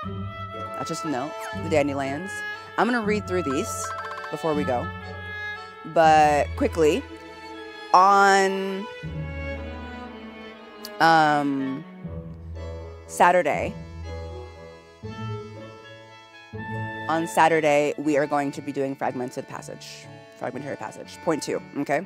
that's just a note. The dandelions. I'm gonna read through these before we go. But quickly, on Saturday, we are going to be doing Fragmentary Passage, point 2, okay?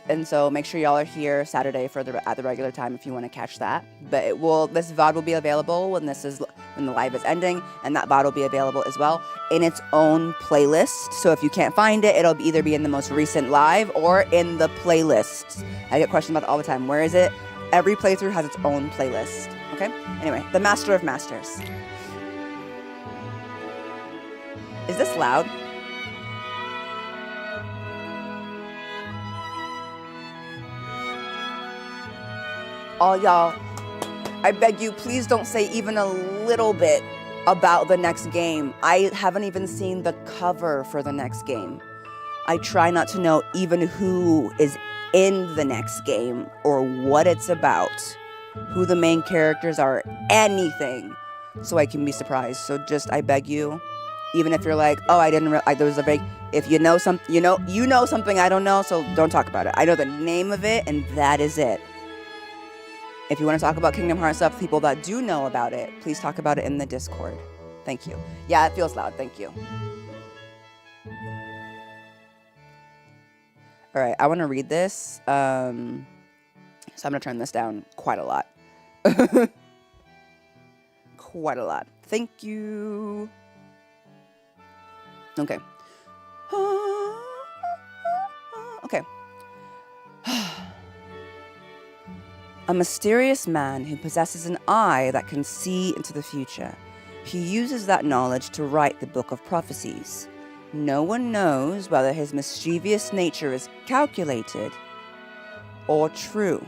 And so make sure y'all are here Saturday at the regular time if you want to catch that. But this VOD will be available when the live is ending, and that VOD will be available as well in its own playlist. So if you can't find it, it'll either be in the most recent live or in the playlists. I get questions about it all the time. Where is it? Every playthrough has its own playlist. Okay? Anyway, the Master of Masters. Is this loud? All y'all, I beg you, please don't say even a little bit about the next game. I haven't even seen the cover for the next game. I try not to know even who is in the next game or what it's about, who the main characters are, anything, so I can be surprised. So just, I beg you, even if you're like, oh, I didn't realize there was a big, if you know something, you know something I don't know, so don't talk about it. I know the name of it, and that is it. If you want to talk about Kingdom Hearts stuff, people that do know about it, please talk about it in the Discord. Thank you. Yeah, it feels loud. Thank you. All right, I want to read this. So I'm going to turn this down quite a lot. Quite a lot. Thank you. Okay. Okay. A mysterious man who possesses an eye that can see into the future. He uses that knowledge to write the Book of Prophecies. No one knows whether his mischievous nature is calculated or true.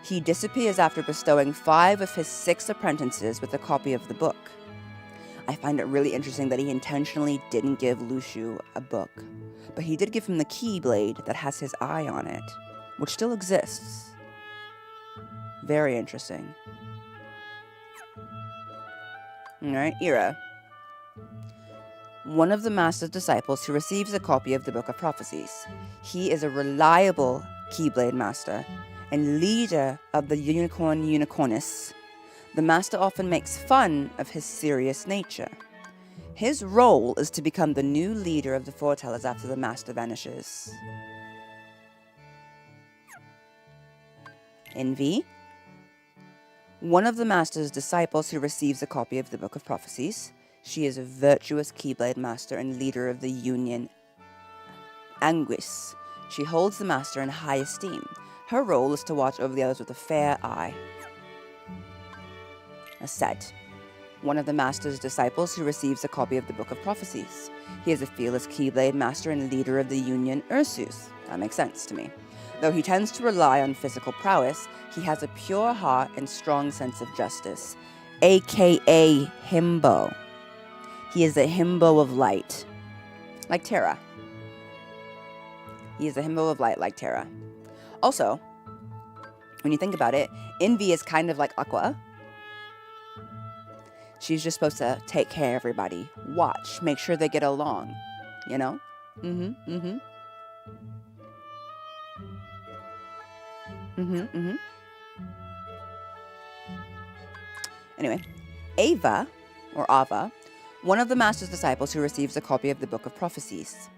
He disappears after bestowing 5 of his 6 apprentices with a copy of the book. I find it really interesting that he intentionally didn't give Luciu a book, but he did give him the Keyblade that has his eye on it, which still exists. Very interesting. Alright, Era. One of the Master's disciples who receives a copy of the Book of Prophecies. He is a reliable Keyblade Master and leader of the Unicornists. The Master often makes fun of his serious nature. His role is to become the new leader of the Foretellers after the Master vanishes. Envy. One of the Master's disciples who receives a copy of the Book of Prophecies. She is a virtuous Keyblade Master and leader of the Union Anguis. She holds the Master in high esteem. Her role is to watch over the others with a fair eye. Aset. One of the Master's disciples who receives a copy of the Book of Prophecies. He is a fearless Keyblade Master and leader of the Union Ursus. That makes sense to me. Though he tends to rely on physical prowess, he has a pure heart and strong sense of justice, aka Himbo. He is a himbo of light, like Terra. He is a himbo of light, like Terra. Also, when you think about it, Envy is kind of like Aqua. She's just supposed to take care of everybody, watch, make sure they get along, you know? Anyway, Ava, or Ava, one of the Master's disciples who receives a copy of the Book of Prophecies.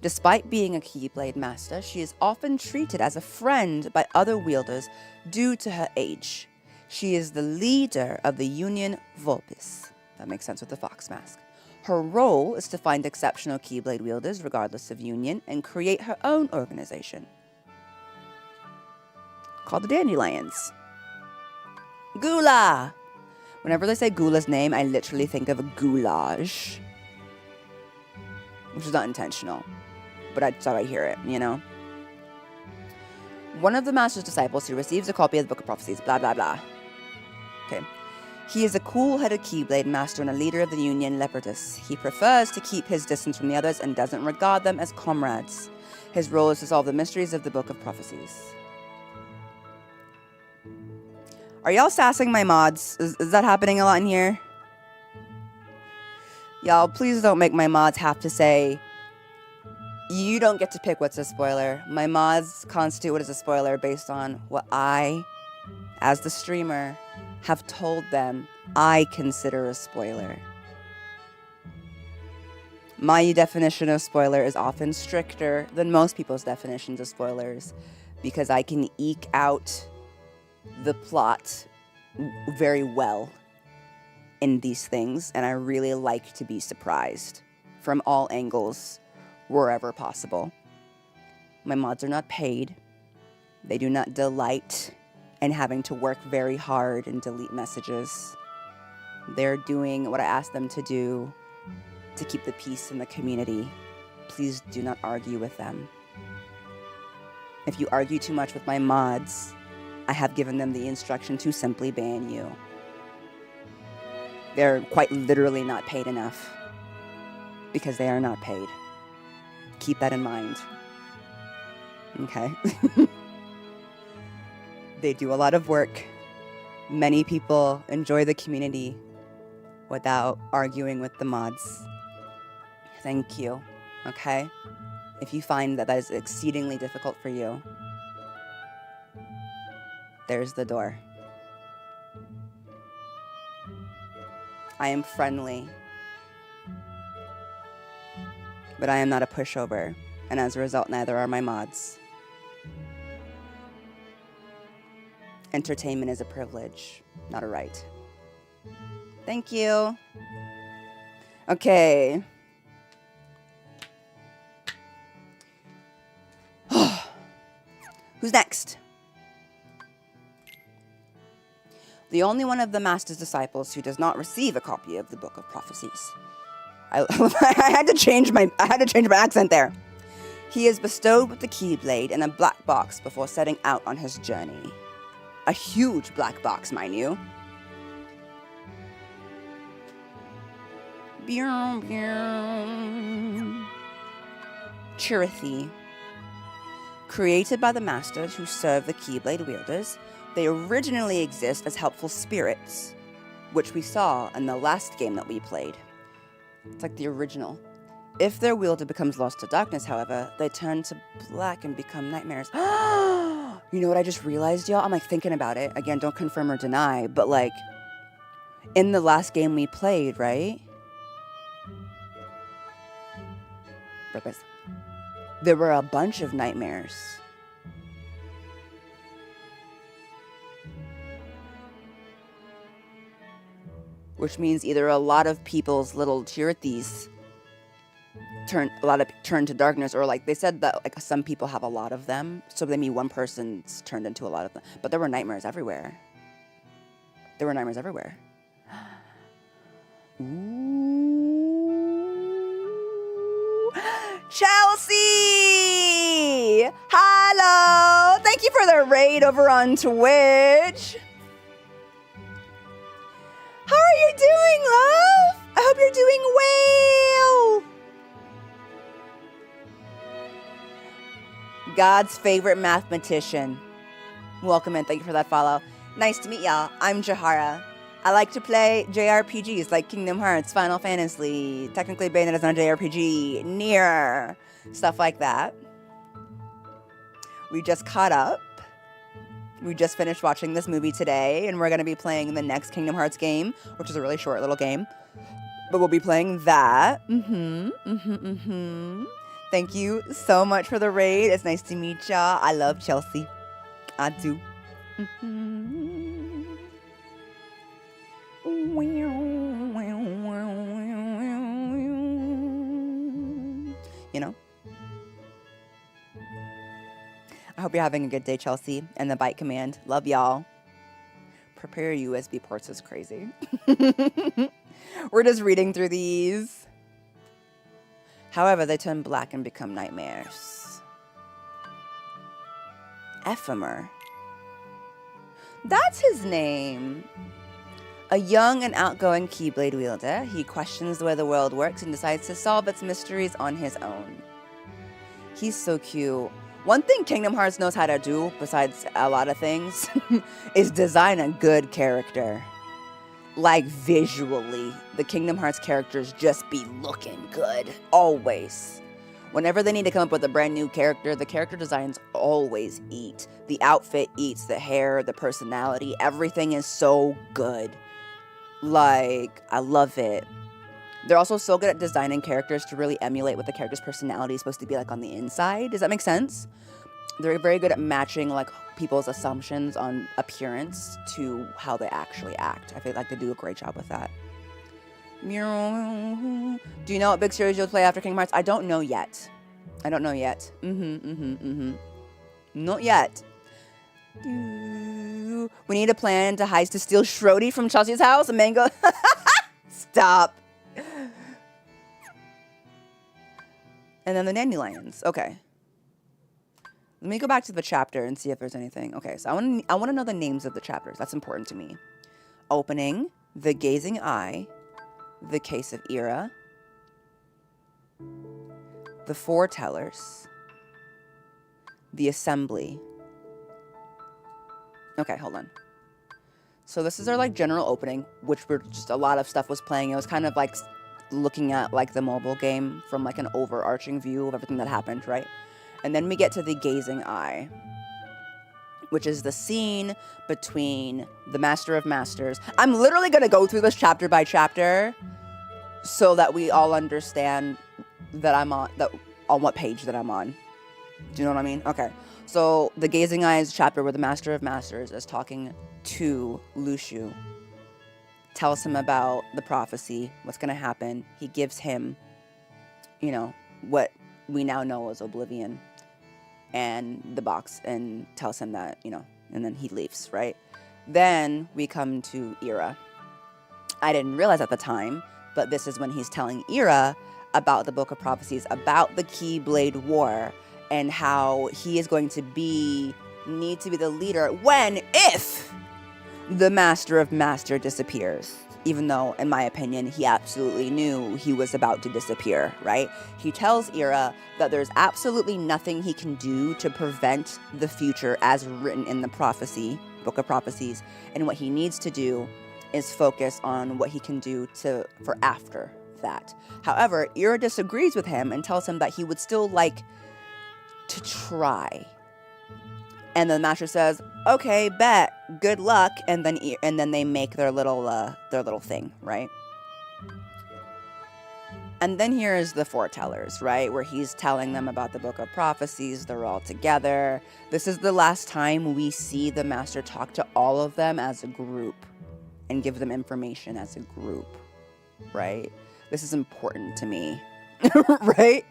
Despite being a Keyblade Master, she is often treated as a friend by other wielders due to her age. She is the leader of the Union Vulpes. That makes sense with the fox mask. Her role is to find exceptional Keyblade wielders regardless of union and create her own organization, called the Dandelions. Gula! Whenever they say Gula's name, I literally think of a goulash. Which is not intentional. But that's how I hear it, you know? One of the Master's disciples who receives a copy of the Book of Prophecies, blah, blah, blah. Okay. He is a cool-headed Keyblade Master and a leader of the Union Leopardus. He prefers to keep his distance from the others and doesn't regard them as comrades. His role is to solve the mysteries of the Book of Prophecies. Are y'all sassing my mods? Is that happening a lot in here? Y'all, please don't make my mods have to say, you don't get to pick what's a spoiler. My mods constitute what is a spoiler based on what I, as the streamer, have told them I consider a spoiler. My definition of spoiler is often stricter than most people's definitions of spoilers because I can eke out the plot very well in these things, and I really like to be surprised from all angles wherever possible. My mods are not paid. They do not delight in having to work very hard and delete messages. They're doing what I asked them to do to keep the peace in the community. Please do not argue with them. If you argue too much with my mods, I have given them the instruction to simply ban you. They're quite literally not paid enough because they are not paid. Keep that in mind. Okay? They do a lot of work. Many people enjoy the community without arguing with the mods. Thank you. Okay? If you find that is exceedingly difficult for you, there's the door. I am friendly, but I am not a pushover, and as a result, neither are my mods. Entertainment is a privilege, not a right. Thank you. Okay. Who's next? The only one of the Master's disciples who does not receive a copy of the Book of Prophecies. I had to change my accent there. He is bestowed with the Keyblade and a black box before setting out on his journey. A huge black box, mind you. Chirithy. Created by the Masters who serve the Keyblade wielders, they originally exist as helpful spirits. which we saw in the last game that we played. It's like the original. If their wielder becomes lost to darkness, however, they turn to black and become nightmares. You know what I just realized, y'all? I'm like thinking about it. Again, don't confirm or deny, but like in the last game we played, right? There were a bunch of nightmares. Which means either a lot of people's little Chirithes turn to darkness, or like they said that like some people have a lot of them, so maybe one person's turned into a lot of them. But there were nightmares everywhere. There were nightmares everywhere. Ooh. Chelsea! Hello! Thank you for the raid over on Twitch. How are you doing, love? I hope you're doing well. God's favorite mathematician. Welcome in. Thank you for that follow. Nice to meet y'all. I'm Jahara. I like to play JRPGs like Kingdom Hearts, Final Fantasy, technically Bayonetta's not a JRPG, Nier, stuff like that. We just caught up. We just finished watching this movie today, and we're going to be playing the next Kingdom Hearts game, which is a really short little game. But we'll be playing that. Thank you so much for the raid. It's nice to meet y'all. I love Chelsea. I do. You know? I hope you're having a good day, Chelsea, and the bite command. Love y'all. Prepare USB ports is crazy. We're just reading through these. However, they turn black and become nightmares. Ephemer. That's his name. A young and outgoing Keyblade wielder, he questions the way the world works and decides to solve its mysteries on his own. He's so cute. One thing Kingdom Hearts knows how to do, besides a lot of things, is design a good character. Like, visually, the Kingdom Hearts characters just be looking good. Always. Whenever they need to come up with a brand new character, the character designs always eat. The outfit eats, the hair, the personality, everything is so good. Like, I love it. They're also so good at designing characters to really emulate what the character's personality is supposed to be like on the inside. Does that make sense? They're very good at matching like people's assumptions on appearance to how they actually act. I feel like they do a great job with that. Do you know what big series you'll play after Kingdom Hearts? I don't know yet. Not yet. We need a plan to heist to steal Shrody from Chelsea's house. Mango. Stop. And then the dandelions. Okay. Let me go back to the chapter and see if there's anything. Okay, so I want to know the names of the chapters. That's important to me. Opening, the gazing eye, the case of Ira, the foretellers, the assembly. Okay, hold on. So this is our like general opening, which were just a lot of stuff was playing. It was kind of like looking at like the mobile game from like an overarching view of everything that happened, right? And then we get to the gazing eye, which is the scene between the Master of Masters. I'm literally going to go through this chapter by chapter so that we all understand that I'm on what page that I'm on. Do you know what I mean? Okay. So the gazing eye is a chapter where the Master of Masters is talking to Lucio. Tells him about the prophecy, what's going to happen. He gives him, you know, what we now know as Oblivion and the box, and tells him that, you know, and then he leaves, right? Then we come to Ira. I didn't realize at the time, but this is when he's telling Ira about the Book of Prophecies, about the Keyblade War, and how he is going to need to be the leader if the Master of Master disappears. Even though, in my opinion, he absolutely knew he was about to disappear, right? He tells Ira that there's absolutely nothing he can do to prevent the future as written in the prophecy, Book of Prophecies, and what he needs to do is focused on what he can do for after that. However, Ira disagrees with him and tells him that he would still like to try. And the master says, "Okay, bet. Good luck." And then they make their little thing, right? And then here is the foretellers, right? Where he's telling them about the book of prophecies. They're all together. This is the last time we see the master talk to all of them as a group and give them information as a group, right? This is important to me, right?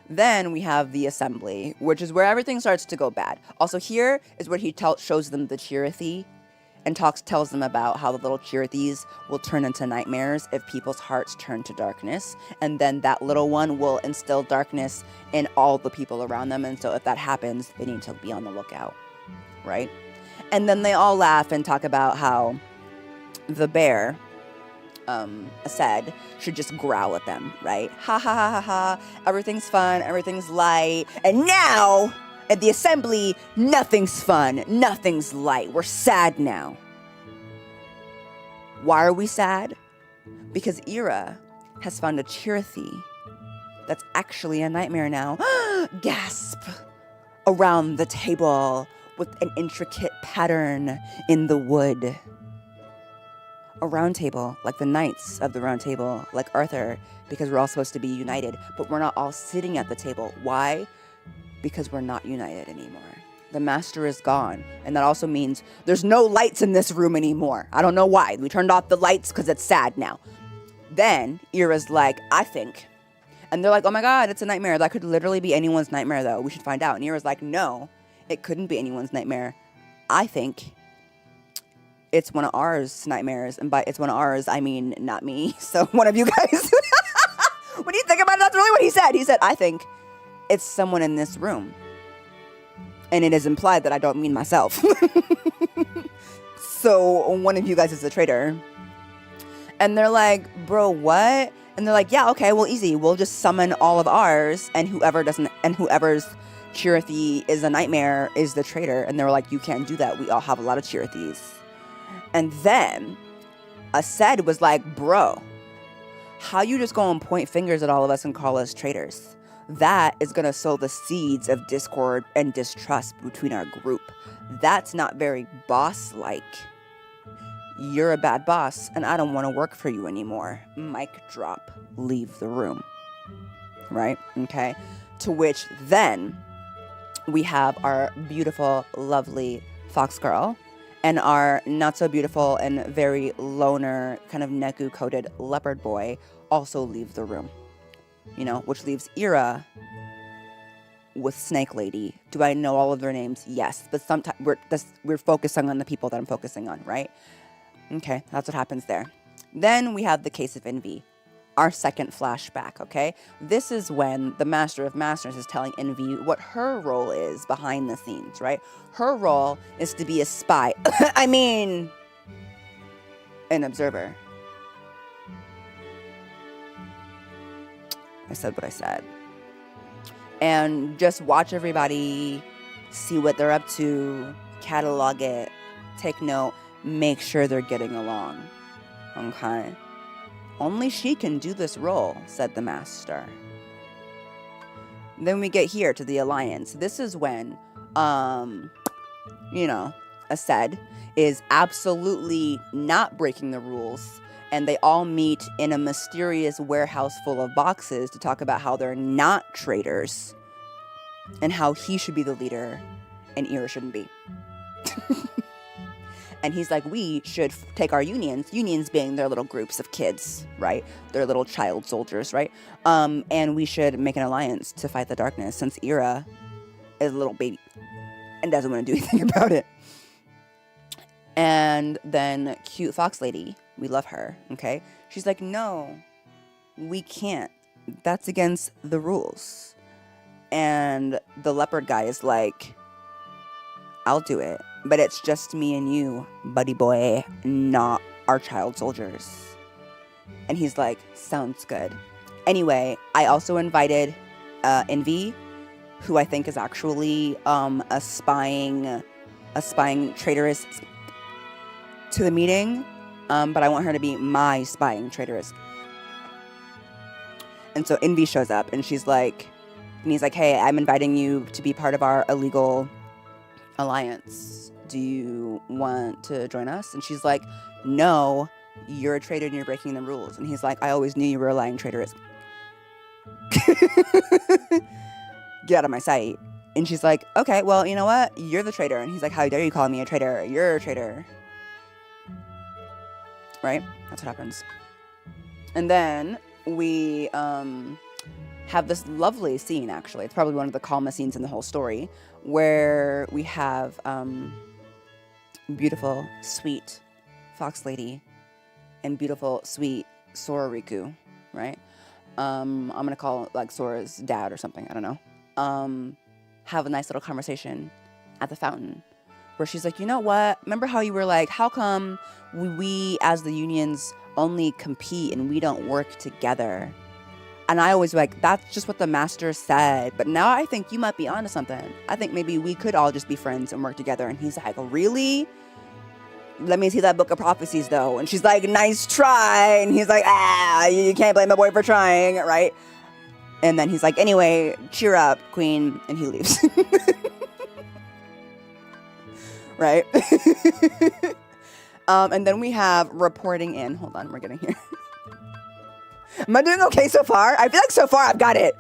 Then we have the assembly, which is where everything starts to go bad. Also, here is where he shows them the Chirithy and tells them about how the little Chirithies will turn into nightmares if people's hearts turn to darkness. And then that little one will instill darkness in all the people around them. And so if that happens, they need to be on the lookout, right? And then they all laugh and talk about how the bear, said, should just growl at them, right? Ha ha ha ha ha. Everything's fun. Everything's light. And now, at the assembly, nothing's fun. Nothing's light. We're sad now. Why are we sad? Because Ira has found a Chirithy that's actually a nightmare now. Gasp! Around the table with an intricate pattern in the wood. A round table, like the knights of the round table, like Arthur, because we're all supposed to be united, but we're not all sitting at the table. Why? Because we're not united anymore. The master is gone, and that also means there's no lights in this room anymore. I don't know why. We turned off the lights because it's sad now. Then Ira's like, I think. And they're like, oh my God, it's a nightmare. That could literally be anyone's nightmare, though. We should find out. And Ira's like, no, it couldn't be anyone's nightmare. I think it's one of ours nightmares. And by it's one of ours, I mean not me. So one of you guys. When you think about it, that's really what he said. He said, I think it's someone in this room. And it is implied that I don't mean myself. So one of you guys is a traitor. And they're like, bro, what? And they're like, yeah, okay, well, easy. We'll just summon all of ours, and whoever's Chirithy is a nightmare is the traitor. And they were like, you can't do that. We all have a lot of Chirithys. And then Ased was like, bro, how you just go and point fingers at all of us and call us traitors? That is going to sow the seeds of discord and distrust between our group. That's not very boss-like. You're a bad boss, and I don't want to work for you anymore. Mic drop. Leave the room. Right? Okay. To which then we have our beautiful, lovely fox girl and our not so beautiful and very loner, kind of Neku-coated leopard boy also leave the room. You know, which leaves Ira with Snake Lady. Do I know all of their names? Yes. But sometimes we're focusing on the people that I'm focusing on, right? Okay, that's what happens there. Then we have the case of Envy, our second flashback, okay? This is when the Master of Masters is telling Envy what her role is behind the scenes, right? Her role is to be a spy. I mean, an observer. I said what I said. And just watch everybody, see what they're up to, catalog it, take note, make sure they're getting along. Okay? Only she can do this role, said the master. Then we get here to the alliance. This is when, Ased is absolutely not breaking the rules. And they all meet in a mysterious warehouse full of boxes to talk about how they're not traitors and how he should be the leader and Ira shouldn't be. And he's like, we should take our unions being their little groups of kids, right? Their little child soldiers, right? And we should make an alliance to fight the darkness since Ira is a little baby and doesn't want to do anything about it. And then cute fox lady, we love her, okay? She's like, no, we can't. That's against the rules. And the leopard guy is like, I'll do it. But it's just me and you, buddy boy, not our child soldiers. And he's like, sounds good. Anyway, I also invited Envy, who I think is actually a spying a spying traitoress to the meeting, but I want her to be my spying traitoress. And so Envy shows up, and he's like, hey, I'm inviting you to be part of our illegal alliance. Do you want to join us? And she's like, no, you're a traitor and you're breaking the rules. And he's like, I always knew you were a lying traitoress. Get out of my sight. And she's like, okay, well, you know what? You're the traitor. And he's like, how dare you call me a traitor? You're a traitor. Right? That's what happens. And then we have this lovely scene, actually. It's probably one of the calmest scenes in the whole story, where we have beautiful, sweet Fox Lady and beautiful, sweet Sora Riku, right? I'm going to call it like Sora's dad or something. I don't know. Have a nice little conversation at the fountain where she's like, you know what? Remember how you were like, how come we as the unions only compete and we don't work together? And I always like, that's just what the master said. But now I think you might be onto something. I think maybe we could all just be friends and work together. And he's like, really? Let me see that book of prophecies though. And she's like, nice try. And he's like, you can't blame my boy for trying, right? And then he's like, anyway, cheer up, queen. And he leaves. Right? And then we have reporting in. Hold on, we're getting here. Am I doing okay so far? I feel like so far I've got it.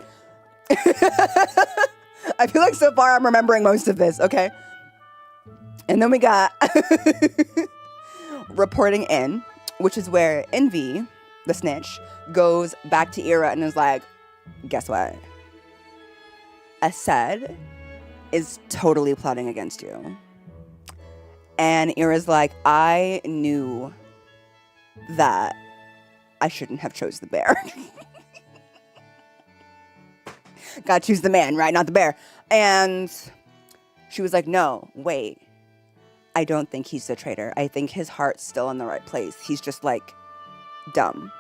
I feel like so far I'm remembering most of this, okay? And then we got reporting in, which is where Envy, the snitch, goes back to Ira and is like, guess what? Ased is totally plotting against you. And Ira's like, I knew that I shouldn't have chose the bear. Gotta choose the man, right? Not the bear. And she was like, no, wait. I don't think he's the traitor. I think his heart's still in the right place. He's just like dumb.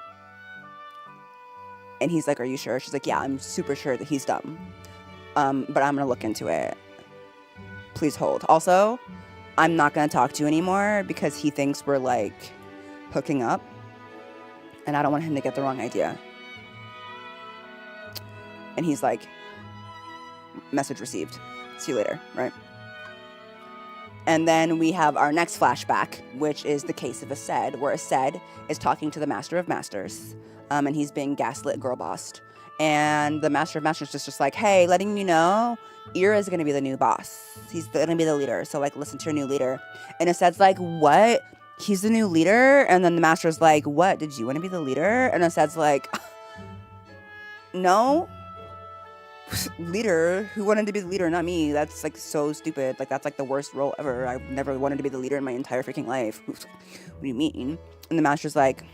And he's like, are you sure? She's like, yeah, I'm super sure that he's dumb. But I'm gonna look into it. Please hold. Also, I'm not gonna talk to you anymore because he thinks we're like hooking up. And I don't want him to get the wrong idea. And he's like, message received. See you later, right? And then we have our next flashback, which is the case of Ased, where Ased is talking to the Master of Masters. And he's being gaslit, girl bossed. And the Master of Masters is just like, hey, letting you know, Ira is going to be the new boss. He's going to be the leader. So, like, listen to your new leader. And Ased's like, what? He's the new leader? And then the Master's like, what? Did you want to be the leader? And Ased's like, no. Leader? Who wanted to be the leader? Not me. That's, like, so stupid. Like, that's, like, the worst role ever. I've never wanted to be the leader in my entire freaking life. What do you mean? And the Master's like,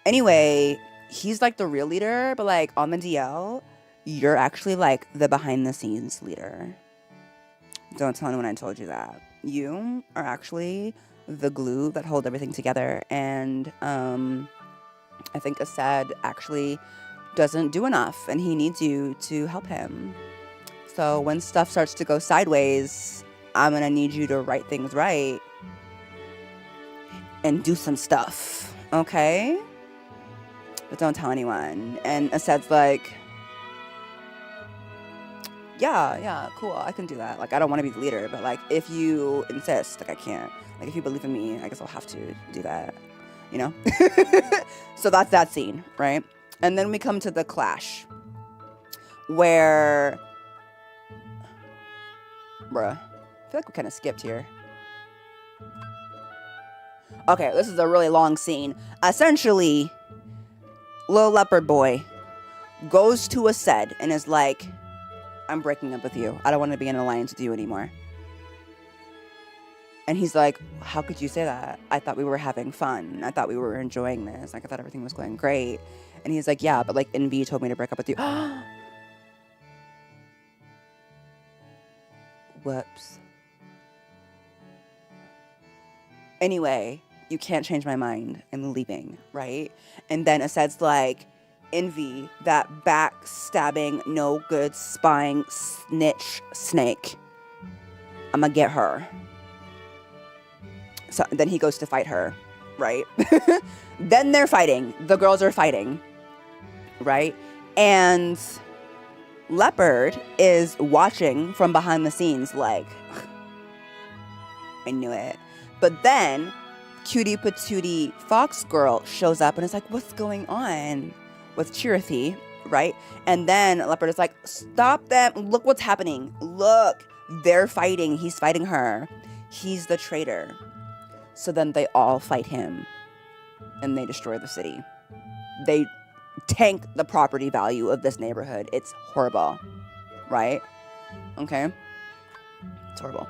anyway, he's like the real leader, but like on the DL, you're actually like the behind the scenes leader. Don't tell anyone I told you that. You are actually the glue that holds everything together. And I think Ased actually doesn't do enough and he needs you to help him. So when stuff starts to go sideways, I'm gonna need you to write things right and do some stuff. Okay? But don't tell anyone. And Ased's like, yeah, cool, I can do that. Like, I don't want to be the leader, but like, if you insist, like, I can't. Like, if you believe in me, I guess I'll have to do that, you know? So that's that scene, right? And then we come to the clash, where, bruh, I feel like we kind of skipped here. Okay, this is a really long scene. Essentially, Little Leopard Boy goes to Ased and is like, I'm breaking up with you. I don't want to be in an alliance with you anymore. And he's like, how could you say that? I thought we were having fun. I thought we were enjoying this. Like, I thought everything was going great. And he's like, yeah, but like Envy told me to break up with you. Whoops. Anyway, you can't change my mind. I'm leaving, right? And then Ased's like, Envy, that backstabbing, no good, spying, snitch, snake. I'm gonna get her. So then he goes to fight her, right? Then they're fighting. The girls are fighting, right? And Leopard is watching from behind the scenes like, I knew it. But then cutie patootie fox girl shows up and is like, what's going on with Chirithy, right? And then Leopard is like, stop them. Look what's happening. Look, they're fighting. He's fighting her. He's the traitor. So then they all fight him and they destroy the city. They tank the property value of this neighborhood. It's horrible, right? Okay. It's horrible.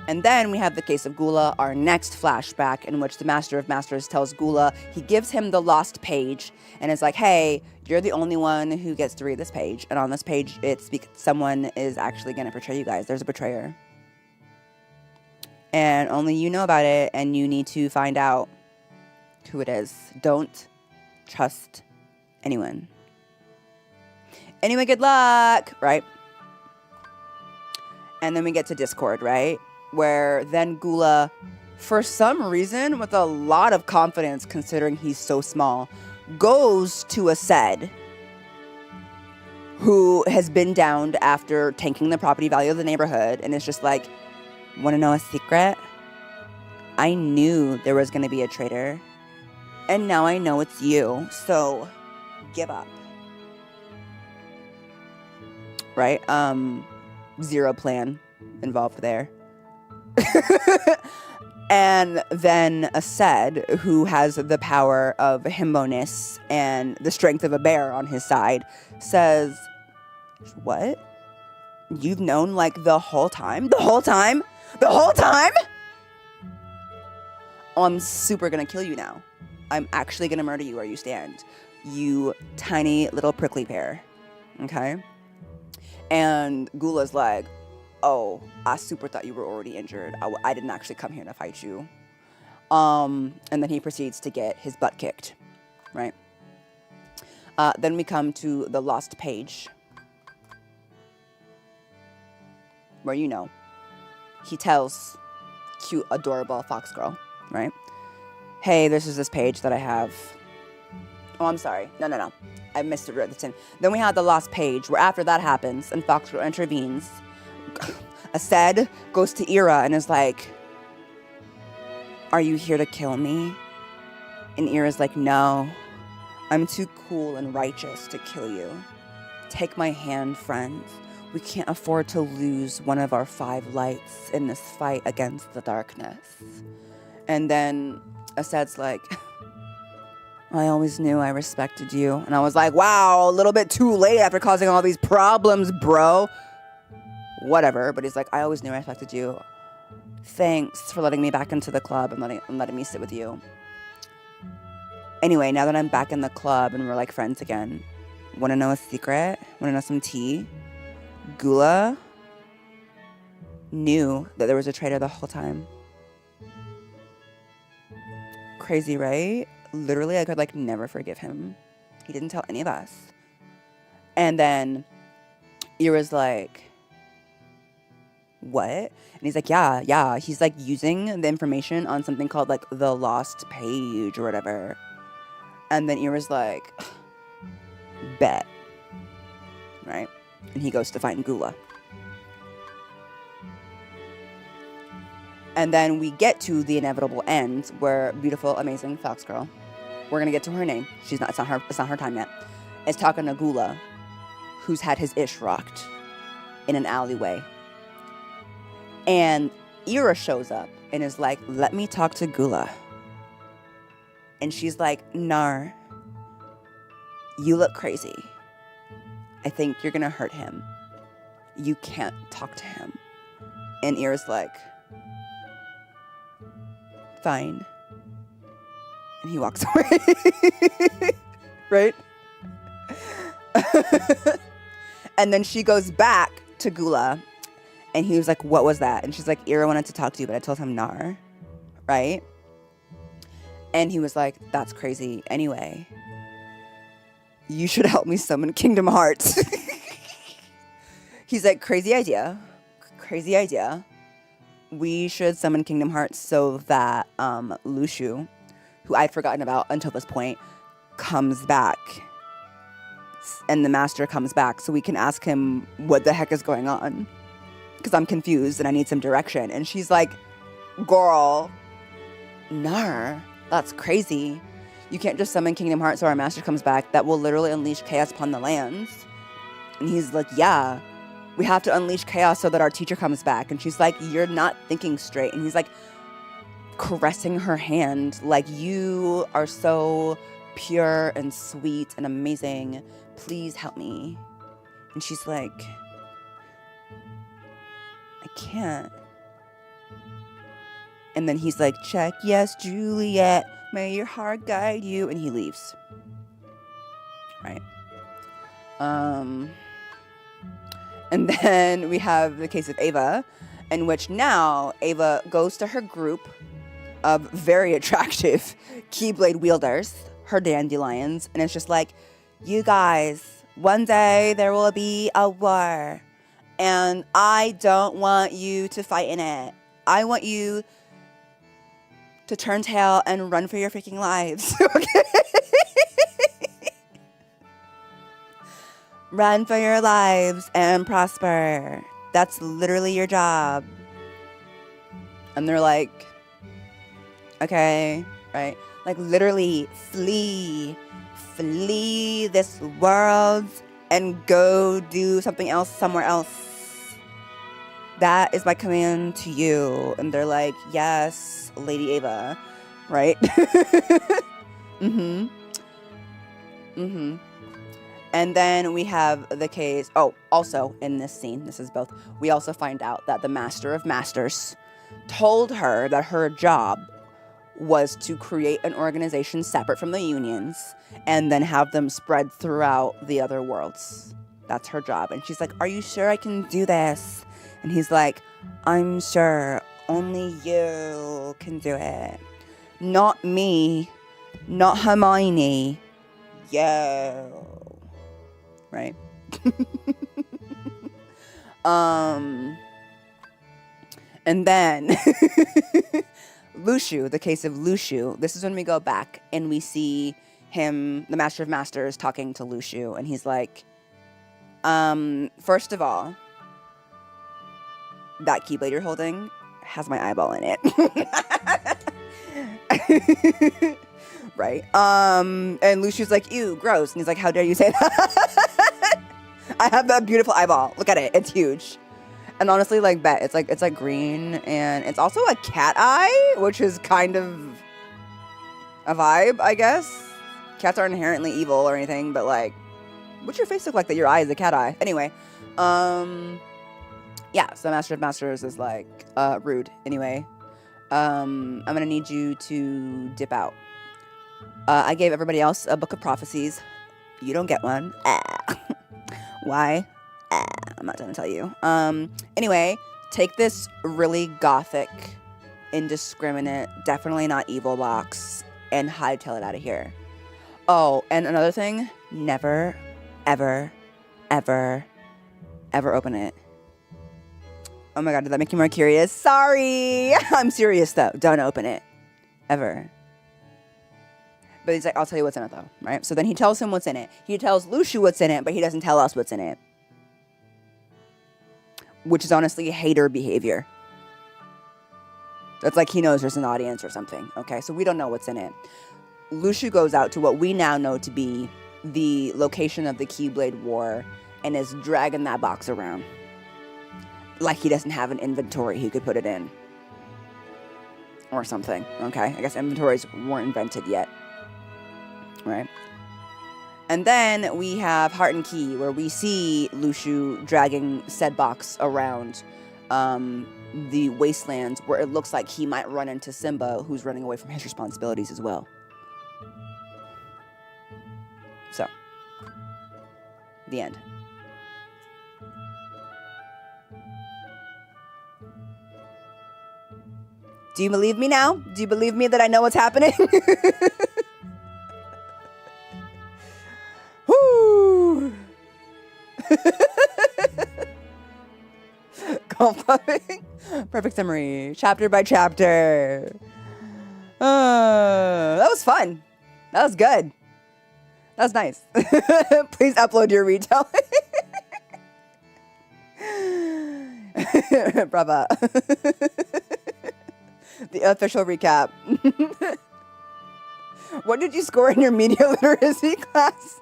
And then we have the case of Gula, our next flashback, in which the Master of Masters tells Gula, he gives him the lost page and is like, hey, you're the only one who gets to read this page. And on this page, it's because someone is actually going to betray you guys. There's a betrayer. And only you know about it, and you need to find out who it is. Don't trust anyone. Anyway, good luck, right? And then we get to Discord, right? Where then Gula, for some reason, with a lot of confidence, considering he's so small, goes to a Sed who has been downed after tanking the property value of the neighborhood, and is just like, want to know a secret? I knew there was going to be a traitor, and now I know it's you, so give up. Right? Zero plan involved there. And then a Sed who has the power of himboness and the strength of a bear on his side says, what? You've known like the whole time? The whole time? The whole time? Oh, I'm super gonna kill you now. I'm actually gonna murder you where you stand. You tiny little prickly pear. Okay? And Gula's like, oh, I super thought you were already injured. I didn't actually come here to fight you. And then he proceeds to get his butt kicked, right? Then we come to the lost page, where, you know, he tells cute, adorable fox girl, right? Hey, this is this page that I have. Oh, I'm sorry. No. I missed it. Then we have the lost page, where after that happens and fox girl intervenes, a Sed goes to Ira and is like, are you here to kill me? And Ira's like, no, I'm too cool and righteous to kill you. Take my hand, friend. We can't afford to lose one of our 5 lights in this fight against the darkness. And then a Sed's like, I always knew I respected you. And I was like, wow, a little bit too late after causing all these problems, bro. Whatever. But he's like, I always knew I respected you. Thanks for letting me back into the club and letting me sit with you. Anyway, now that I'm back in the club and we're like friends again, want to know a secret? Want to know some tea? Gula knew that there was a traitor the whole time. Crazy, right? Literally, I could like never forgive him. He didn't tell any of us. And then Ira's like, what? And he's like, yeah. He's like using the information on something called like the lost page or whatever. And then Ira's like, bet. Right? And he goes to find Gula. And then we get to the inevitable end where beautiful, amazing fox girl, we're gonna get to her name. It's not her time yet. Is talking to Gula, who's had his ish rocked in an alleyway. And Ira shows up and is like, let me talk to Gula. And she's like, Nar, you look crazy. I think you're gonna hurt him. You can't talk to him. And Ira's like, fine. And he walks away. Right? And then she goes back to Gula. And he was like, what was that? And she's like, Ira wanted to talk to you, but I told him Nar. Right? And he was like, that's crazy. Anyway, you should help me summon Kingdom Hearts. He's like, crazy idea. we should summon Kingdom Hearts so that Lushu, who I'd forgotten about until this point, comes back. And the master comes back so we can ask him what the heck is going on. Because I'm confused and I need some direction. And she's like, girl, nah, that's crazy. You can't just summon Kingdom Hearts so our master comes back. That will literally unleash chaos upon the lands. And he's like, yeah, we have to unleash chaos so that our teacher comes back. And she's like, you're not thinking straight. And he's like caressing her hand, like, you are so pure and sweet and amazing. Please help me. And she's like, I can't. And then he's like, check, yes, Juliet, may your heart guide you. And he leaves. Right. And then we have the case of Ava, in which now Ava goes to her group of very attractive Keyblade wielders, her dandelions, and it's just like, you guys, one day there will be a war, and I don't want you to fight in it. I want you to turn tail and run for your freaking lives. Okay? Run for your lives and prosper. That's literally your job. And they're like, okay, right? Like literally flee this world and go do something else somewhere else. That is my command to you. And they're like, yes, Lady Ava, right? And then we have the case, also in this scene, this is both, we also find out that the Master of Masters told her that her job was to create an organization separate from the unions and then have them spread throughout the other worlds. That's her job. And she's like, are you sure I can do this? And he's like, I'm sure only you can do it. Not me, not Hermione, yo. Right? And then Lushu, the case of Lushu, this is when we go back and we see him, the Master of Masters, talking to Lushu, and he's like, first of all, that Keyblade you're holding has my eyeball in it. Right? And Lushu's like, ew, gross. And he's like, how dare you say that? I have that beautiful eyeball. Look at it. It's huge. And honestly, like, bet it's like green, and it's also a cat eye, which is kind of a vibe, I guess. Cats aren't inherently evil or anything, but like, what's your face look like that your eye is a cat eye? Anyway, yeah, so Master of Masters is like, rude. Anyway, I'm gonna need you to dip out. I gave everybody else a book of prophecies. You don't get one. Why? I'm not gonna tell you. Anyway, take this really gothic, indiscriminate, definitely not evil box and hightail it out of here. Oh, and another thing, never, ever, ever, ever open it. Oh my god, did that make you more curious? Sorry! I'm serious though. Don't open it. Ever. But he's like, I'll tell you what's in it though, right? So then he tells him what's in it. He tells Lushu what's in it, but he doesn't tell us what's in it. Which is honestly hater behavior. That's like he knows there's an audience or something. Okay, so we don't know what's in it. Lushu goes out to what we now know to be the location of the Keyblade War and is dragging that box around. Like he doesn't have an inventory he could put it in. Or something, okay? I guess inventories weren't invented yet. Right? And then we have Heart and Key, where we see Lushu dragging said box around the wastelands, where it looks like he might run into Simba, who's running away from his responsibilities as well. So, the end. Do you believe me now? Do you believe me that I know what's happening? Golf clapping. Perfect summary, chapter by chapter. That was fun. That was good. That was nice. Please upload your retelling. Brava. The official recap. What did you score in your media literacy class?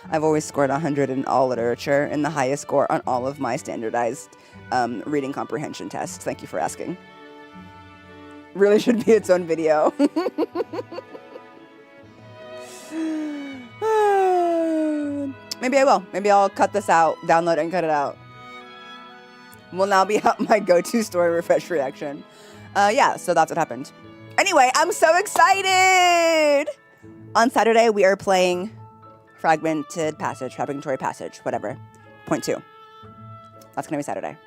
I've always scored 100 in all literature and the highest score on all of my standardized reading comprehension tests. Thank you for asking. Really should be its own video. Maybe I will. Maybe I'll cut this out, download it, and cut it out. Will now be my go-to story refresh reaction. Yeah, so that's what happened. Anyway, I'm so excited! On Saturday, we are playing Fragmented Passage, Fragmentary Passage, whatever. Point 2. That's gonna be Saturday.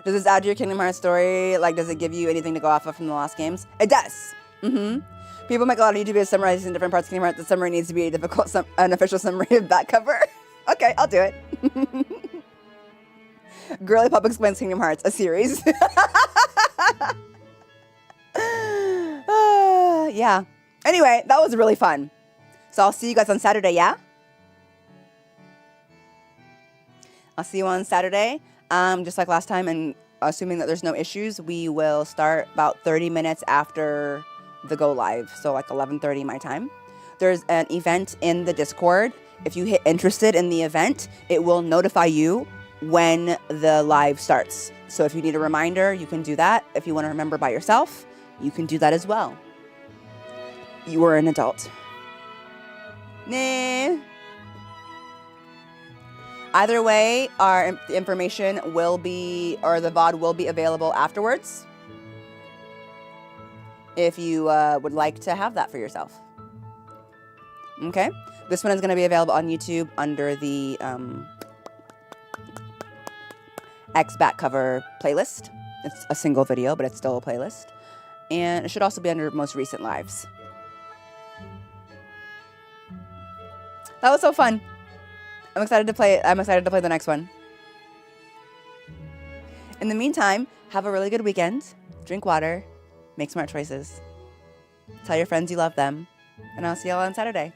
Does this add to your Kingdom Hearts story? Like, does it give you anything to go off of from the last games? It does. People make a lot of YouTube videos summarizing different parts of Kingdom Hearts. The summary needs to be an official summary of that cover. Okay, I'll do it. Girly Pop Explains Kingdom Hearts, a series. Yeah. Anyway, that was really fun. So I'll see you guys on Saturday, yeah? I'll see you on Saturday. Just like last time, and assuming that there's no issues, we will start about 30 minutes after the go live. So like 11:30 my time. There's an event in the Discord. If you hit interested in the event, it will notify you when the live starts. So if you need a reminder, you can do that. If you want to remember by yourself, you can do that as well. You are an adult. Nah. Either way, our information will be, or the VOD will be available afterwards. If you would like to have that for yourself. Okay? This one is going to be available on YouTube under the X back cover playlist. It's a single video, but it's still a playlist. And it should also be under most recent lives. That was so fun. I'm excited to play it. I'm excited to play the next one. In the meantime, have a really good weekend. Drink water. Make smart choices. Tell your friends you love them. And I'll see y'all on Saturday.